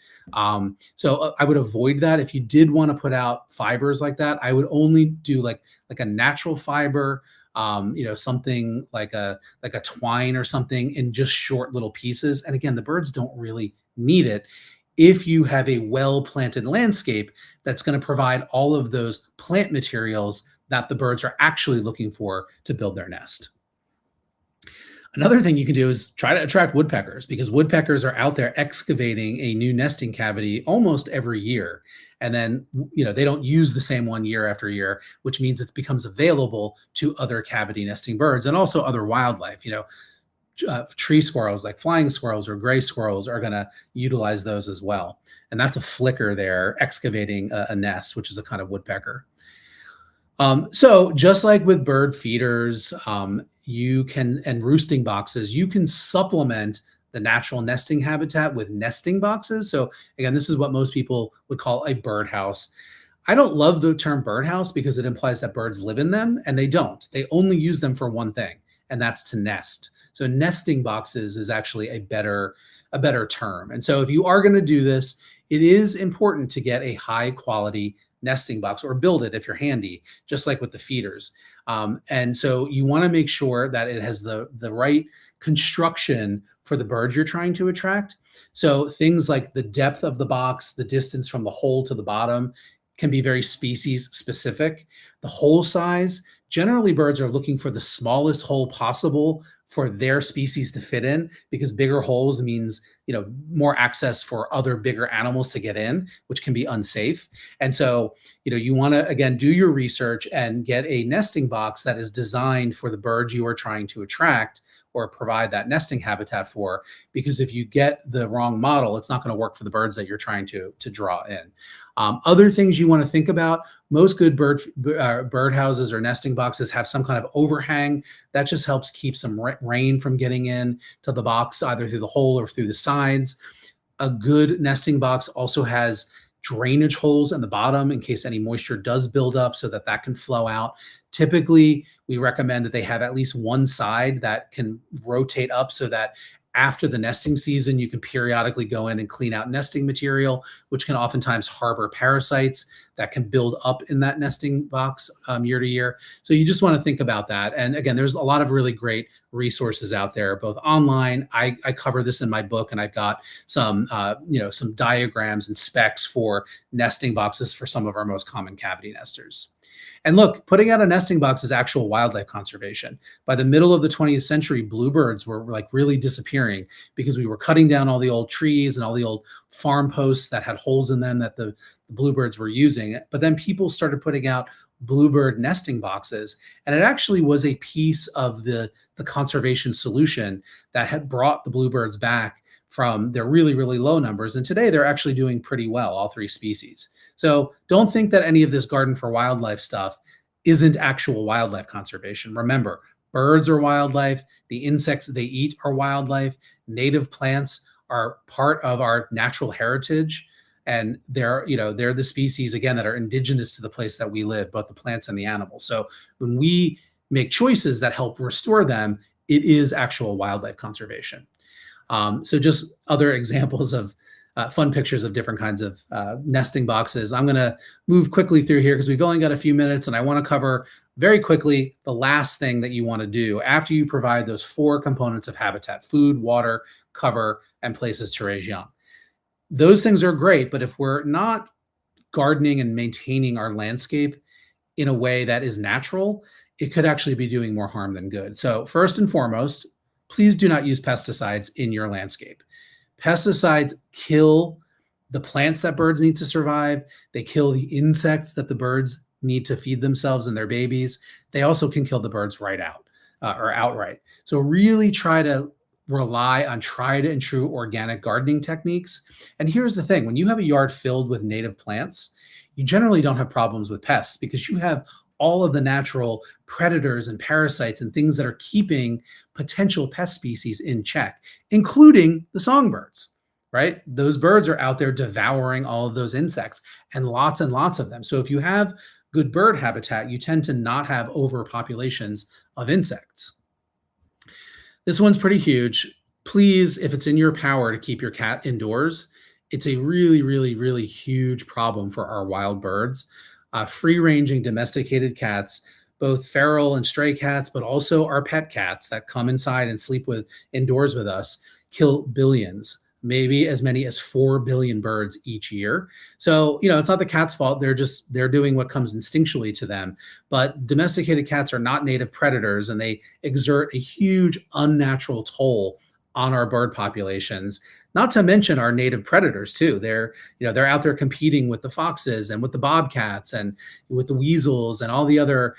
So I would avoid that. If you did want to put out fibers like that, I would only do like a natural fiber, something like a twine or something in just short little pieces. And again, the birds don't really need it if you have a well-planted landscape that's going to provide all of those plant materials that the birds are actually looking for to build their nest. Another thing you can do is try to attract woodpeckers, because woodpeckers are out there excavating a new nesting cavity almost every year. And then, they don't use the same one year after year, which means it becomes available to other cavity nesting birds and also other wildlife. Tree squirrels like flying squirrels or gray squirrels are going to utilize those as well. And that's a flicker there excavating a nest, which is a kind of woodpecker. So just like with bird feeders, and roosting boxes, you can supplement the natural nesting habitat with nesting boxes. So again, this is what most people would call a birdhouse. I don't love the term birdhouse because it implies that birds live in them, and they don't. They only use them for one thing, and that's to nest. So nesting boxes is actually a better term. And so if you are going to do this, it is important to get a high quality nesting box or build it if you're handy, just like with the feeders. And so you want to make sure that it has the right construction for the birds you're trying to attract. So things like the depth of the box, the distance from the hole to the bottom can be very species specific. The hole size, generally birds are looking for the smallest hole possible for their species to fit in, because bigger holes means, more access for other bigger animals to get in, which can be unsafe. And so, you want to, again, do your research and get a nesting box that is designed for the birds you are trying to attract or provide that nesting habitat for, because if you get the wrong model, it's not going to work for the birds that you're trying to draw in. Other things you want to think about: most good bird houses or nesting boxes have some kind of overhang that just helps keep some rain from getting in to the box, either through the hole or through the sides. A good nesting box also has drainage holes in the bottom in case any moisture does build up, so that can flow out. Typically, we recommend that they have at least one side that can rotate up, so that after the nesting season, you can periodically go in and clean out nesting material, which can oftentimes harbor parasites that can build up in that nesting box year to year. So you just want to think about that. And again, there's a lot of really great resources out there, both online. I cover this in my book, and I've got some diagrams and specs for nesting boxes for some of our most common cavity nesters. And look, putting out a nesting box is actual wildlife conservation. By the middle of the 20th century, bluebirds were really disappearing because we were cutting down all the old trees and all the old farm posts that had holes in them that the bluebirds were using. But then people started putting out bluebird nesting boxes, and it actually was a piece of the conservation solution that had brought the bluebirds back from their really, really low numbers. And today they're actually doing pretty well, all three species. So don't think that any of this garden for wildlife stuff isn't actual wildlife conservation. Remember, birds are wildlife. The insects they eat are wildlife. Native plants are part of our natural heritage. And they're the species, again, that are indigenous to the place that we live, both the plants and the animals. So when we make choices that help restore them, it is actual wildlife conservation. So just other examples of fun pictures of different kinds of nesting boxes. I'm going to move quickly through here because we've only got a few minutes, and I want to cover very quickly the last thing that you want to do after you provide those 4 components of habitat: food, water, cover, and places to raise young. Those things are great, but if we're not gardening and maintaining our landscape, in a way that is natural, it could actually be doing more harm than good. So first and foremost, please do not use pesticides in your landscape. Pesticides kill the plants that birds need to survive. They kill the insects that the birds need to feed themselves and their babies. They also can kill the birds right out or outright. So really try to rely on tried and true organic gardening techniques. And here's the thing, when you have a yard filled with native plants, you generally don't have problems with pests because you have all of the natural predators and parasites and things that are keeping potential pest species in check, including the songbirds, right? Those birds are out there devouring all of those insects and lots of them. So if you have good bird habitat, you tend to not have overpopulations of insects. This one's pretty huge. Please, if it's in your power to keep your cat indoors, it's a really huge problem for our wild birds. Free-ranging domesticated cats, both feral and stray cats, but also our pet cats that come inside and sleep with indoors with us, kill billions, maybe as many as 4 billion birds each year. So, it's not the cat's fault. They're doing what comes instinctually to them. But domesticated cats are not native predators, and they exert a huge unnatural toll on our bird populations. Not to mention our native predators too. They're out there competing with the foxes and with the bobcats and with the weasels and all the other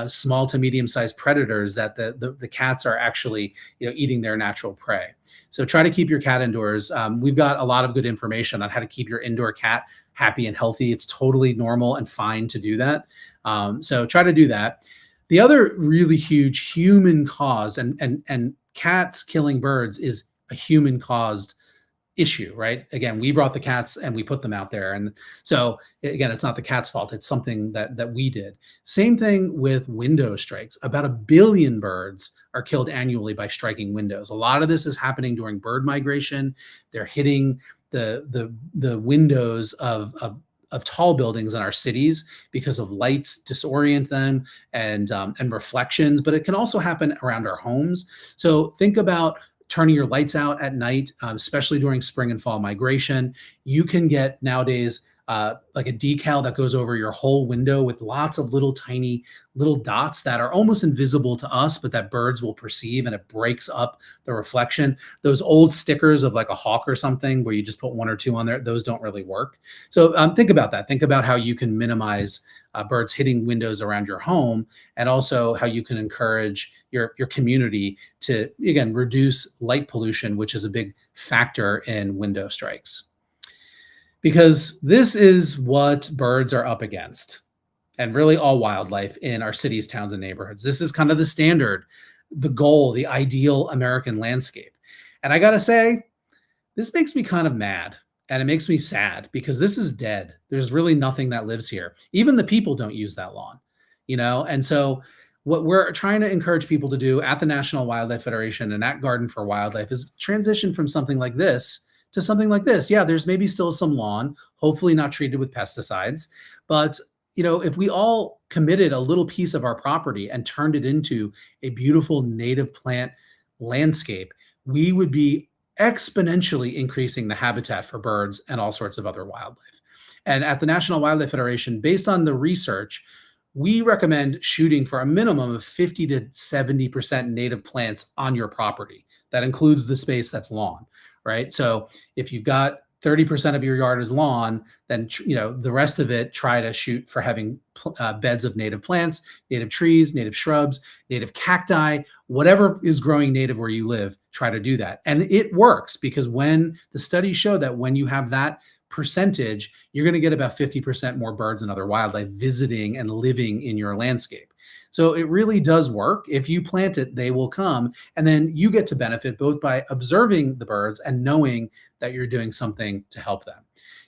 small to medium-sized predators that the cats are actually eating their natural prey. So try to keep your cat indoors. We've got a lot of good information on how to keep your indoor cat happy and healthy. It's totally normal and fine to do that. So try to do that. The other really huge human cause and cats killing birds is a human caused issue, right? Again, we brought the cats and we put them out there. And so again, it's not the cat's fault. It's something that we did. Same thing with window strikes. About 1 billion birds are killed annually by striking windows. A lot of this is happening during bird migration. They're hitting the windows of tall buildings in our cities because of lights disorient them and reflections, but it can also happen around our homes. So think about turning your lights out at night, especially during spring and fall migration. You can get nowadays like a decal that goes over your whole window with lots of tiny little dots that are almost invisible to us, but that birds will perceive, and it breaks up the reflection. Those old stickers of like a hawk or something where you just put 1 or 2 on there, those don't really work. So think about that. Think about how you can minimize birds hitting windows around your home, and also how you can encourage your community to, again, reduce light pollution, which is a big factor in window strikes. Because this is what birds are up against, and really all wildlife in our cities, towns, and neighborhoods. This is kind of the standard, the goal, the ideal American landscape. And I gotta say, this makes me kind of mad, and it makes me sad because this is dead. There's really nothing that lives here. Even the people don't use that lawn, And so what we're trying to encourage people to do at the National Wildlife Federation and at Garden for Wildlife is transition from something like this to something like this. Yeah, there's maybe still some lawn, hopefully not treated with pesticides. But, if we all committed a little piece of our property and turned it into a beautiful native plant landscape, we would be exponentially increasing the habitat for birds and all sorts of other wildlife. And at the National Wildlife Federation, based on the research, we recommend shooting for a minimum of 50 to 70% native plants on your property. That includes the space that's lawn. Right. So if you've got 30% of your yard is lawn, then, the rest of it, try to shoot for having beds of native plants, native trees, native shrubs, native cacti, whatever is growing native where you live, try to do that. And it works because when the studies show that when you have that percentage, you're going to get about 50% more birds and other wildlife visiting and living in your landscape. So it really does work. If you plant it, they will come. And then you get to benefit both by observing the birds and knowing that you're doing something to help them.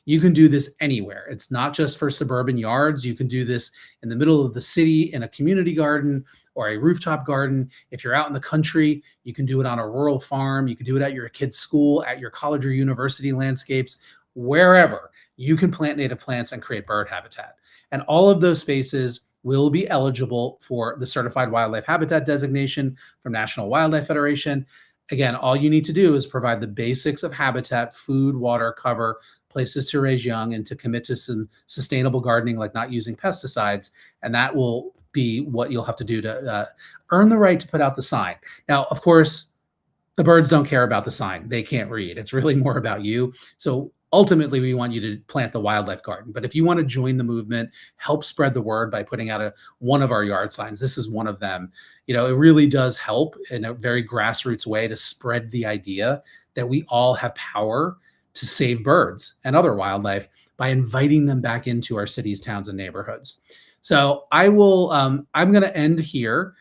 You can do this anywhere. It's not just for suburban yards. You can do this in the middle of the city, in a community garden or a rooftop garden. If you're out in the country, you can do it on a rural farm. You can do it at your kid's school, at your college or university landscapes, wherever. You can plant native plants and create bird habitat. And all of those spaces will be eligible for the Certified Wildlife Habitat designation from National Wildlife Federation. Again, all you need to do is provide the basics of habitat: food, water, cover, places to raise young, and to commit to some sustainable gardening, like not using pesticides. And that will be what you'll have to do to earn the right to put out the sign. Now, of course, the birds don't care about the sign. They can't read. It's really more about you. So ultimately, we want you to plant the wildlife garden. But if you want to join the movement, help spread the word by putting out one of our yard signs. This is one of them. It really does help in a very grassroots way to spread the idea that we all have power to save birds and other wildlife by inviting them back into our cities, towns, and neighborhoods. So I'm going to end here.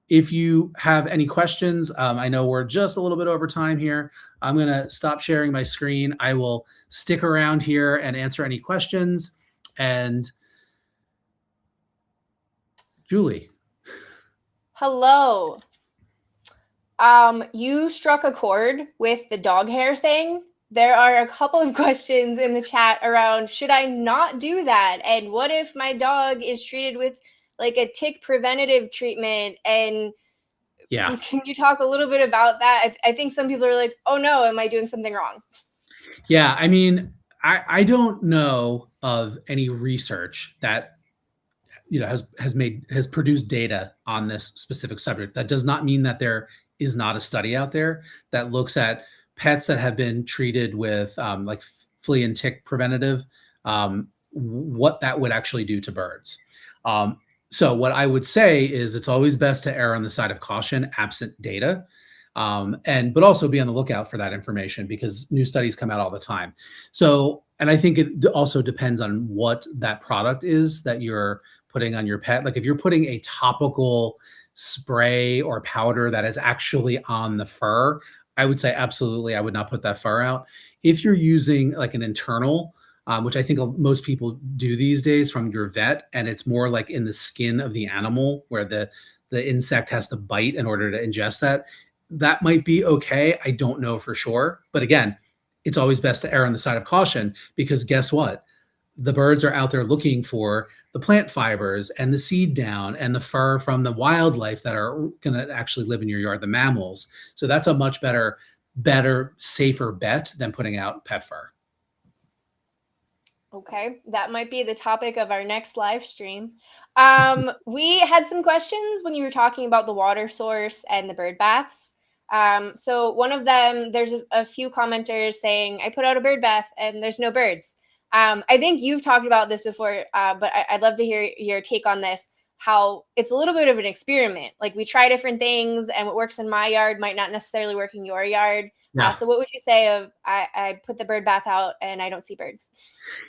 If you have any questions, I know we're just a little bit over time here. I'm going to stop sharing my screen. I will stick around here and answer any questions. And Julie.
Hello. You struck a chord with the dog hair thing. There are a couple of questions in the chat around, should I not do that? And what if my dog is treated with like a tick preventative treatment? And
yeah,
can you talk a little bit about that? I think some people are like, oh no, am I doing something wrong?
Yeah, I mean, I don't know of any research that has produced data on this specific subject. That does not mean that there is not a study out there that looks at pets that have been treated with like flea and tick preventative, what that would actually do to birds. So what I would say is it's always best to err on the side of caution, absent data, but also be on the lookout for that information because new studies come out all the time. So, and I think it also depends on what that product is that you're putting on your pet. Like if you're putting a topical spray or powder that is actually on the fur, I would say absolutely, I would not put that fur out. If you're using like an internal, which I think most people do these days from your vet, and it's more like in the skin of the animal where the insect has to bite in order to ingest that might be okay. I don't know for sure. But again, it's always best to err on the side of caution because guess what? The birds are out there looking for the plant fibers and the seed down and the fur from the wildlife that are going to actually live in your yard, the mammals. So that's a much better, safer bet than putting out pet fur.
Okay, that might be the topic of our next live stream. We had some questions when you were talking about the water source and the bird baths. So one of them, there's a few commenters saying, I put out a bird bath and there's no birds. I think you've talked about this before, but I'd love to hear your take on this, how it's a little bit of an experiment. Like we try different things and what works in my yard might not necessarily work in your yard. Yeah. So what would you say of I put the bird bath out and I don't see birds?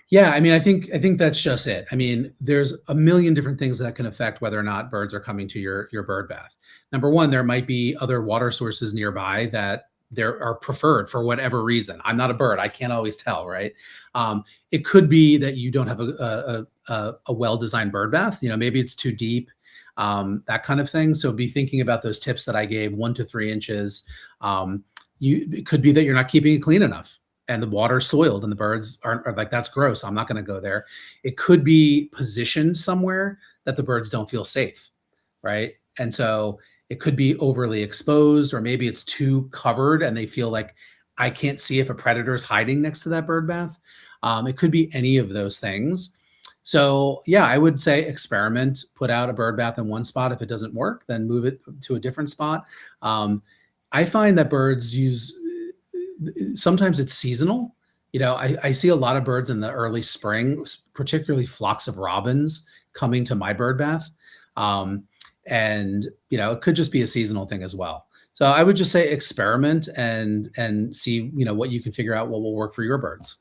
Yeah, I mean, I think that's just it. I mean, there's a million different things that can affect whether or not birds are coming to your bird bath. Number one, there might be other water sources nearby that there are preferred for whatever reason. I'm not a bird. I can't always tell, right? It could be that you don't have a well-designed bird bath. Maybe it's too deep, that kind of thing. So be thinking about those tips that I gave, 1 to 3 inches. It could be that you're not keeping it clean enough and the water's soiled and the birds are like, that's gross. I'm not going to go there. It could be positioned somewhere that the birds don't feel safe, right? And so it could be overly exposed, or maybe it's too covered and they feel like I can't see if a predator is hiding next to that bird bath. It could be any of those things. So yeah, I would say experiment, put out a bird bath in one spot. If it doesn't work, then move it to a different spot. I find that birds sometimes it's seasonal. I see a lot of birds in the early spring, particularly flocks of robins coming to my bird bath. And it could just be a seasonal thing as well. So I would just say experiment and see, what you can figure out what will work for your birds.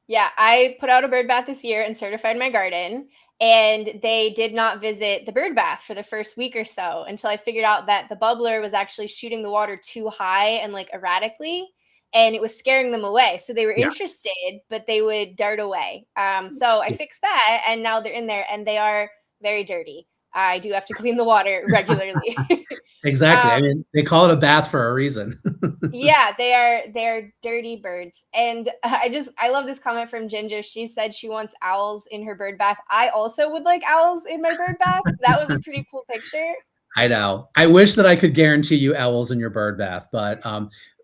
Yeah, I put out a bird bath this year and certified my garden, and they did not visit the bird bath for the first week or so until I figured out that the bubbler was actually shooting the water too high and like erratically, and it was scaring them away. So they were interested, but they would dart away. So I fixed that, and now they're in there, and they are very dirty. I do have to clean the water regularly.
Exactly. I mean, they call it a bath for a reason.
Yeah, they are dirty birds. And I love this comment from Ginger. She said she wants owls in her bird bath. I also would like owls in my bird bath. That was a pretty cool picture.
I know. I wish that I could guarantee you owls in your bird bath, but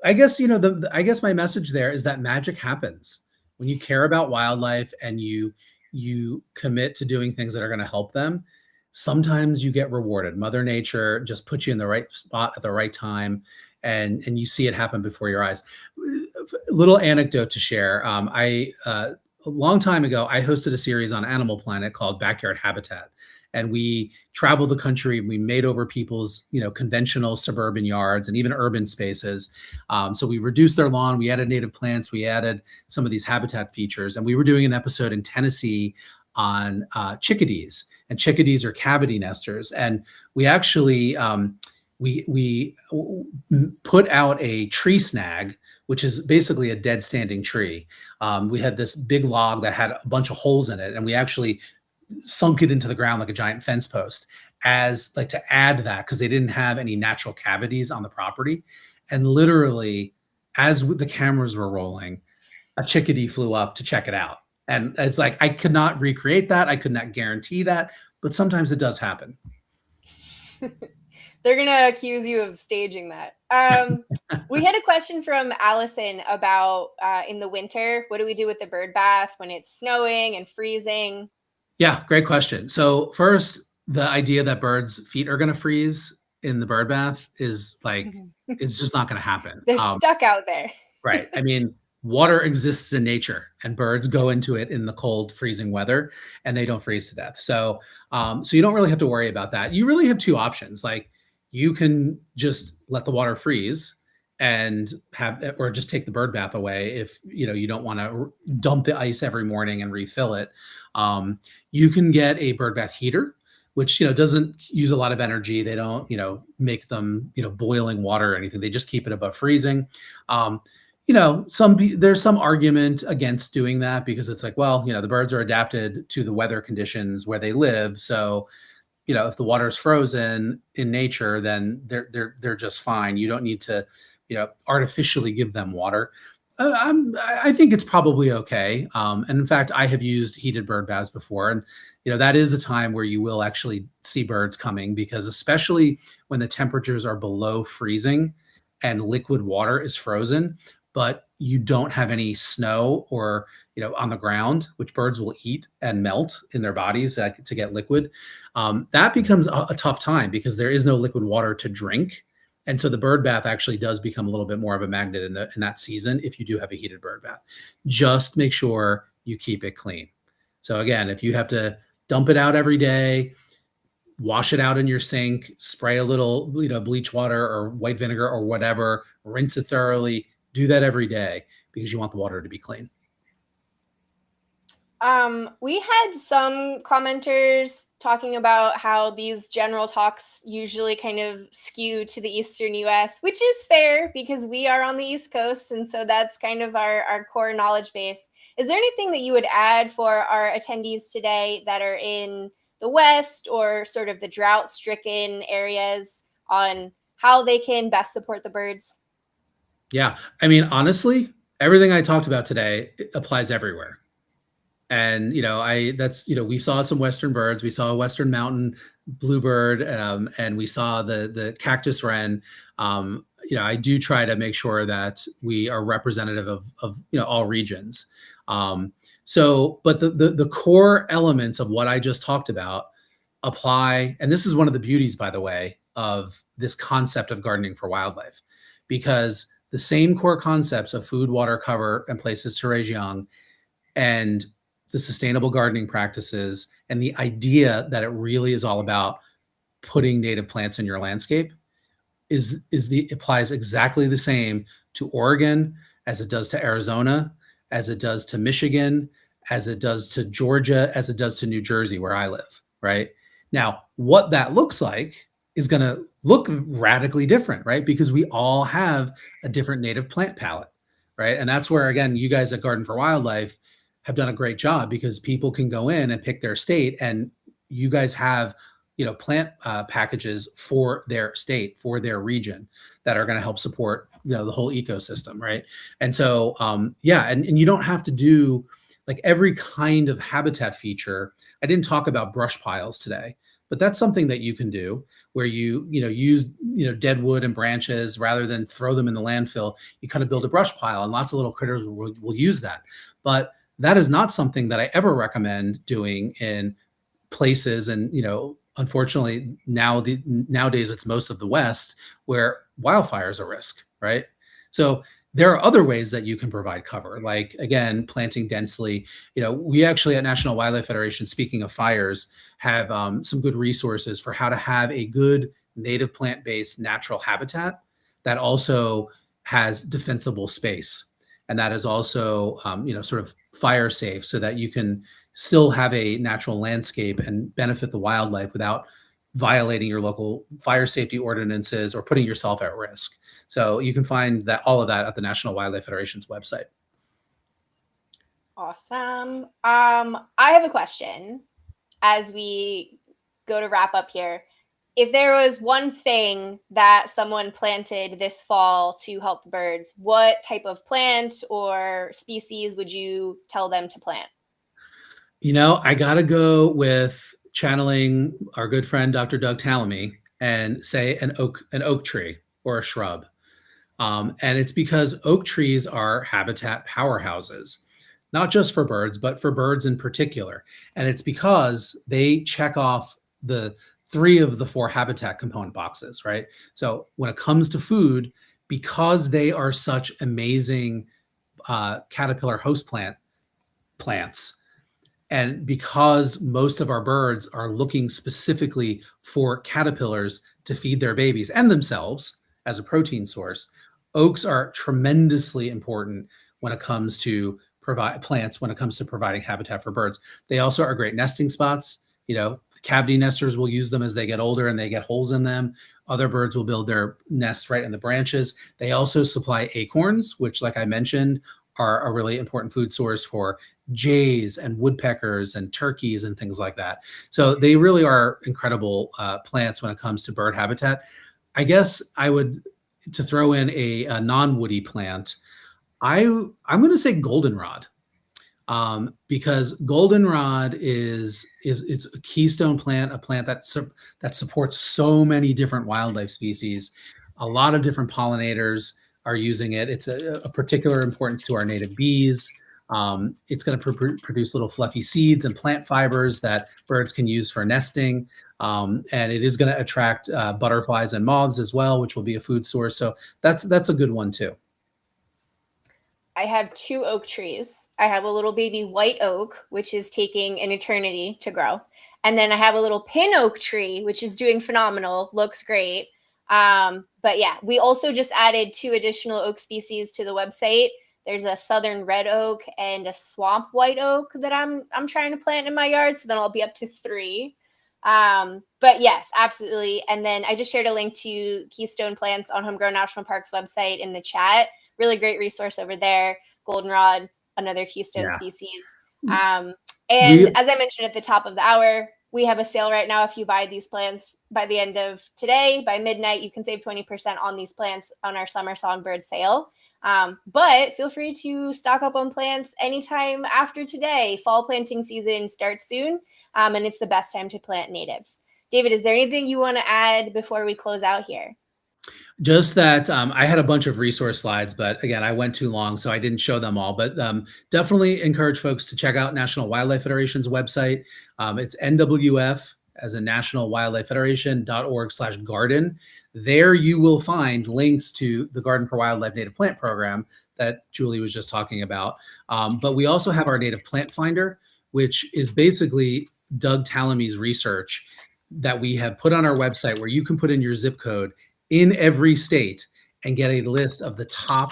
I guess I guess my message there is that magic happens. When you care about wildlife and you commit to doing things that are going to help them, sometimes you get rewarded. Mother Nature just puts you in the right spot at the right time, and you see it happen before your eyes. Little anecdote to share. A long time ago, I hosted a series on Animal Planet called Backyard Habitat, and we traveled the country. We made over people's, conventional suburban yards and even urban spaces. So we reduced their lawn. We added native plants. We added some of these habitat features, and we were doing an episode in Tennessee on chickadees. And chickadees are cavity nesters, and we actually we put out a tree snag, which is basically a dead standing tree. We had this big log that had a bunch of holes in it, and we actually sunk it into the ground like a giant fence post, as like to add that, because they didn't have any natural cavities on the property. And literally, as the cameras were rolling, a chickadee flew up to check it out. And it's like, I could not recreate that. I could not guarantee that, but sometimes it does happen.
They're going to accuse you of staging that. We had a question from Allison about in the winter, what do we do with the bird bath when it's snowing and freezing?
Yeah, great question. So first, the idea that birds' feet are going to freeze in the bird bath is like, it's just not going to happen.
They're stuck out there.
Right. I mean, water exists in nature, and birds go into it in the cold, freezing weather, and they don't freeze to death. So, so you don't really have to worry about that. You really have two options. Like, you can just let the water freeze and or just take the bird bath away if you don't want to dump the ice every morning and refill it. You can get a bird bath heater, which doesn't use a lot of energy. They don't make them boiling water or anything. They just keep it above freezing. There's some argument against doing that, because it's like, well, the birds are adapted to the weather conditions where they live. So, if the water is frozen in nature, then they're just fine. You don't need to, artificially give them water. I think it's probably okay. And in fact, I have used heated bird baths before, and that is a time where you will actually see birds coming, because especially when the temperatures are below freezing and liquid water is frozen, but you don't have any snow or on the ground, which birds will eat and melt in their bodies to get liquid. That becomes a tough time, because there is no liquid water to drink. And so the bird bath actually does become a little bit more of a magnet in that season if you do have a heated bird bath. Just make sure you keep it clean. So again, if you have to dump it out every day, wash it out in your sink, spray a little bleach water or white vinegar or whatever, rinse it thoroughly, do that every day, because you want the water to be clean.
We had some commenters talking about how these general talks usually kind of skew to the Eastern US, which is fair because we are on the East Coast. And so that's kind of our core knowledge base. Is there anything that you would add for our attendees today that are in the West or sort of the drought-stricken areas on how they can best support the birds?
Yeah. I mean, honestly, everything I talked about today applies everywhere. And, we saw some Western birds. We saw a Western mountain bluebird, and we saw the cactus wren. I do try to make sure that we are representative of all regions. But the core elements of what I just talked about apply. And this is one of the beauties, by the way, of this concept of gardening for wildlife, because the same core concepts of food, water, cover, and places to raise young, and the sustainable gardening practices, and the idea that it really is all about putting native plants in your landscape applies exactly the same to Oregon as it does to Arizona, as it does to Michigan, as it does to Georgia, as it does to New Jersey, where I live, right? Now, what that looks like is going to look radically different, right? Because we all have a different native plant palette, right? And that's where, again, you guys at Garden for Wildlife have done a great job, because people can go in and pick their state, and you guys have, plant packages for their state, for their region, that are going to help support, the whole ecosystem, right? And so, and you don't have to do like every kind of habitat feature. I didn't talk about brush piles today, but that's something that you can do, where you use dead wood and branches rather than throw them in the landfill. You kind of build a brush pile, and lots of little critters will use that. But that is not something that I ever recommend doing in places. And, unfortunately, nowadays it's most of the West where wildfires are risk, right? So there are other ways that you can provide cover, like, again, planting densely. We actually at National Wildlife Federation, speaking of fires, have some good resources for how to have a good native plant-based natural habitat that also has defensible space, and that is also sort of fire safe, so that you can still have a natural landscape and benefit the wildlife without violating your local fire safety ordinances or putting yourself at risk. So you can find that, all of that, at the National Wildlife Federation's website.
Awesome. I have a question as we go to wrap up here. If there was one thing that someone planted this fall to help the birds, what type of plant or species would you tell them to plant?
I got to go with channeling our good friend, Dr. Doug Tallamy, and say an oak tree or a shrub. And it's because oak trees are habitat powerhouses, not just for birds, but for birds in particular. And it's because they check off the 3 of the 4 habitat component boxes, right? So when it comes to food, because they are such amazing caterpillar host plants, and because most of our birds are looking specifically for caterpillars to feed their babies and themselves as a protein source, oaks are tremendously important when it comes to providing habitat for birds. They also are great nesting spots. Cavity nesters will use them as they get older and they get holes in them. Other birds will build their nests right in the branches. They also supply acorns, which, like I mentioned, are a really important food source for jays and woodpeckers and turkeys and things like that. So they really are incredible plants when it comes to bird habitat. I guess to throw in a non-woody plant, I'm going to say goldenrod, because goldenrod it's a keystone plant, a plant that supports so many different wildlife species. A lot of different pollinators are using it. It's a particular importance to our native bees. It's going to produce little fluffy seeds and plant fibers that birds can use for nesting. And it is going to attract butterflies and moths as well, which will be a food source. So that's a good one too.
I have 2 oak trees. I have a little baby white oak, which is taking an eternity to grow. And then I have a little pin oak tree, which is doing phenomenal, looks great. But yeah, we also just added 2 additional oak species to the website. There's a southern red oak and a swamp white oak that I'm trying to plant in my yard. So then I'll be up to 3. But yes, absolutely. And then I just shared a link to Keystone Plants on Homegrown National Park's website in the chat. Really great resource over there. Goldenrod, another keystone species. And as I mentioned at the top of the hour, we have a sale right now. If you buy these plants by the end of today, by midnight, you can save 20% on these plants on our summer songbird sale. But feel free to stock up on plants anytime after today. Fall planting season starts soon, and it's the best time to plant natives. David, is there anything you want to add before we close out here?
Just that I had a bunch of resource slides, but again, I went too long, so I didn't show them all. But definitely encourage folks to check out National Wildlife Federation's website. It's NWF, as in National Wildlife Federation.org/garden. There you will find links to the Garden for Wildlife Native Plant Program that Julie was just talking about. But we also have our Native Plant Finder, which is basically Doug Tallamy's research that we have put on our website, where you can put in your zip code in every state and get a list of the top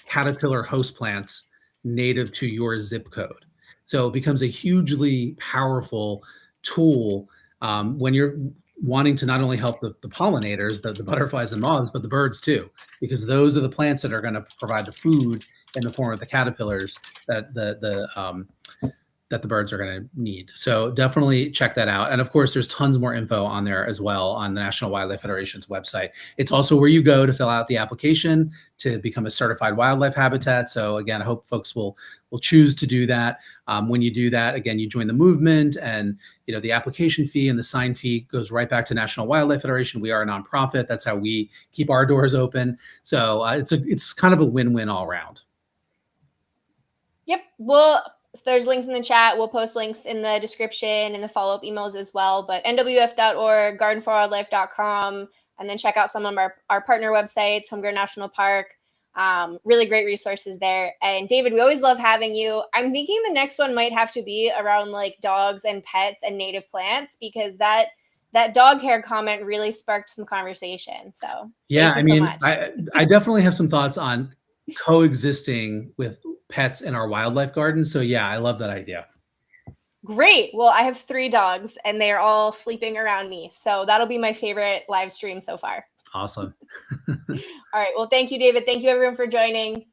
caterpillar host plants native to your zip code. So it becomes a hugely powerful tool when you're wanting to not only help the pollinators, the butterflies and moths, but the birds too, because those are the plants that are going to provide the food in the form of the caterpillars that the birds are going to need. So definitely check that out. And of course, there's tons more info on there as well on the National Wildlife Federation's website. It's also where you go to fill out the application to become a certified wildlife habitat. So again, I hope folks will choose to do that. When you do that, again, you join the movement, and the application fee and the sign fee goes right back to National Wildlife Federation. We are a nonprofit. That's how we keep our doors open. So it's kind of a win-win all around.
Yep. There's links in the chat. We'll post links in the description and the follow-up emails as well. But nwf.org, gardenforwildlife.com, and then check out some of our partner websites, Homegrown National Park. Really great resources there. And David, we always love having you. I'm thinking the next one might have to be around like dogs and pets and native plants, because that dog hair comment really sparked some conversation. So
yeah,
thank you so much.
I definitely have some thoughts on coexisting with pets in our wildlife garden. So yeah, I love that idea.
Great. Well, I have 3 dogs and they are all sleeping around me. So that'll be my favorite live stream so far.
Awesome.
All right. Well, thank you, David. Thank you, everyone, for joining.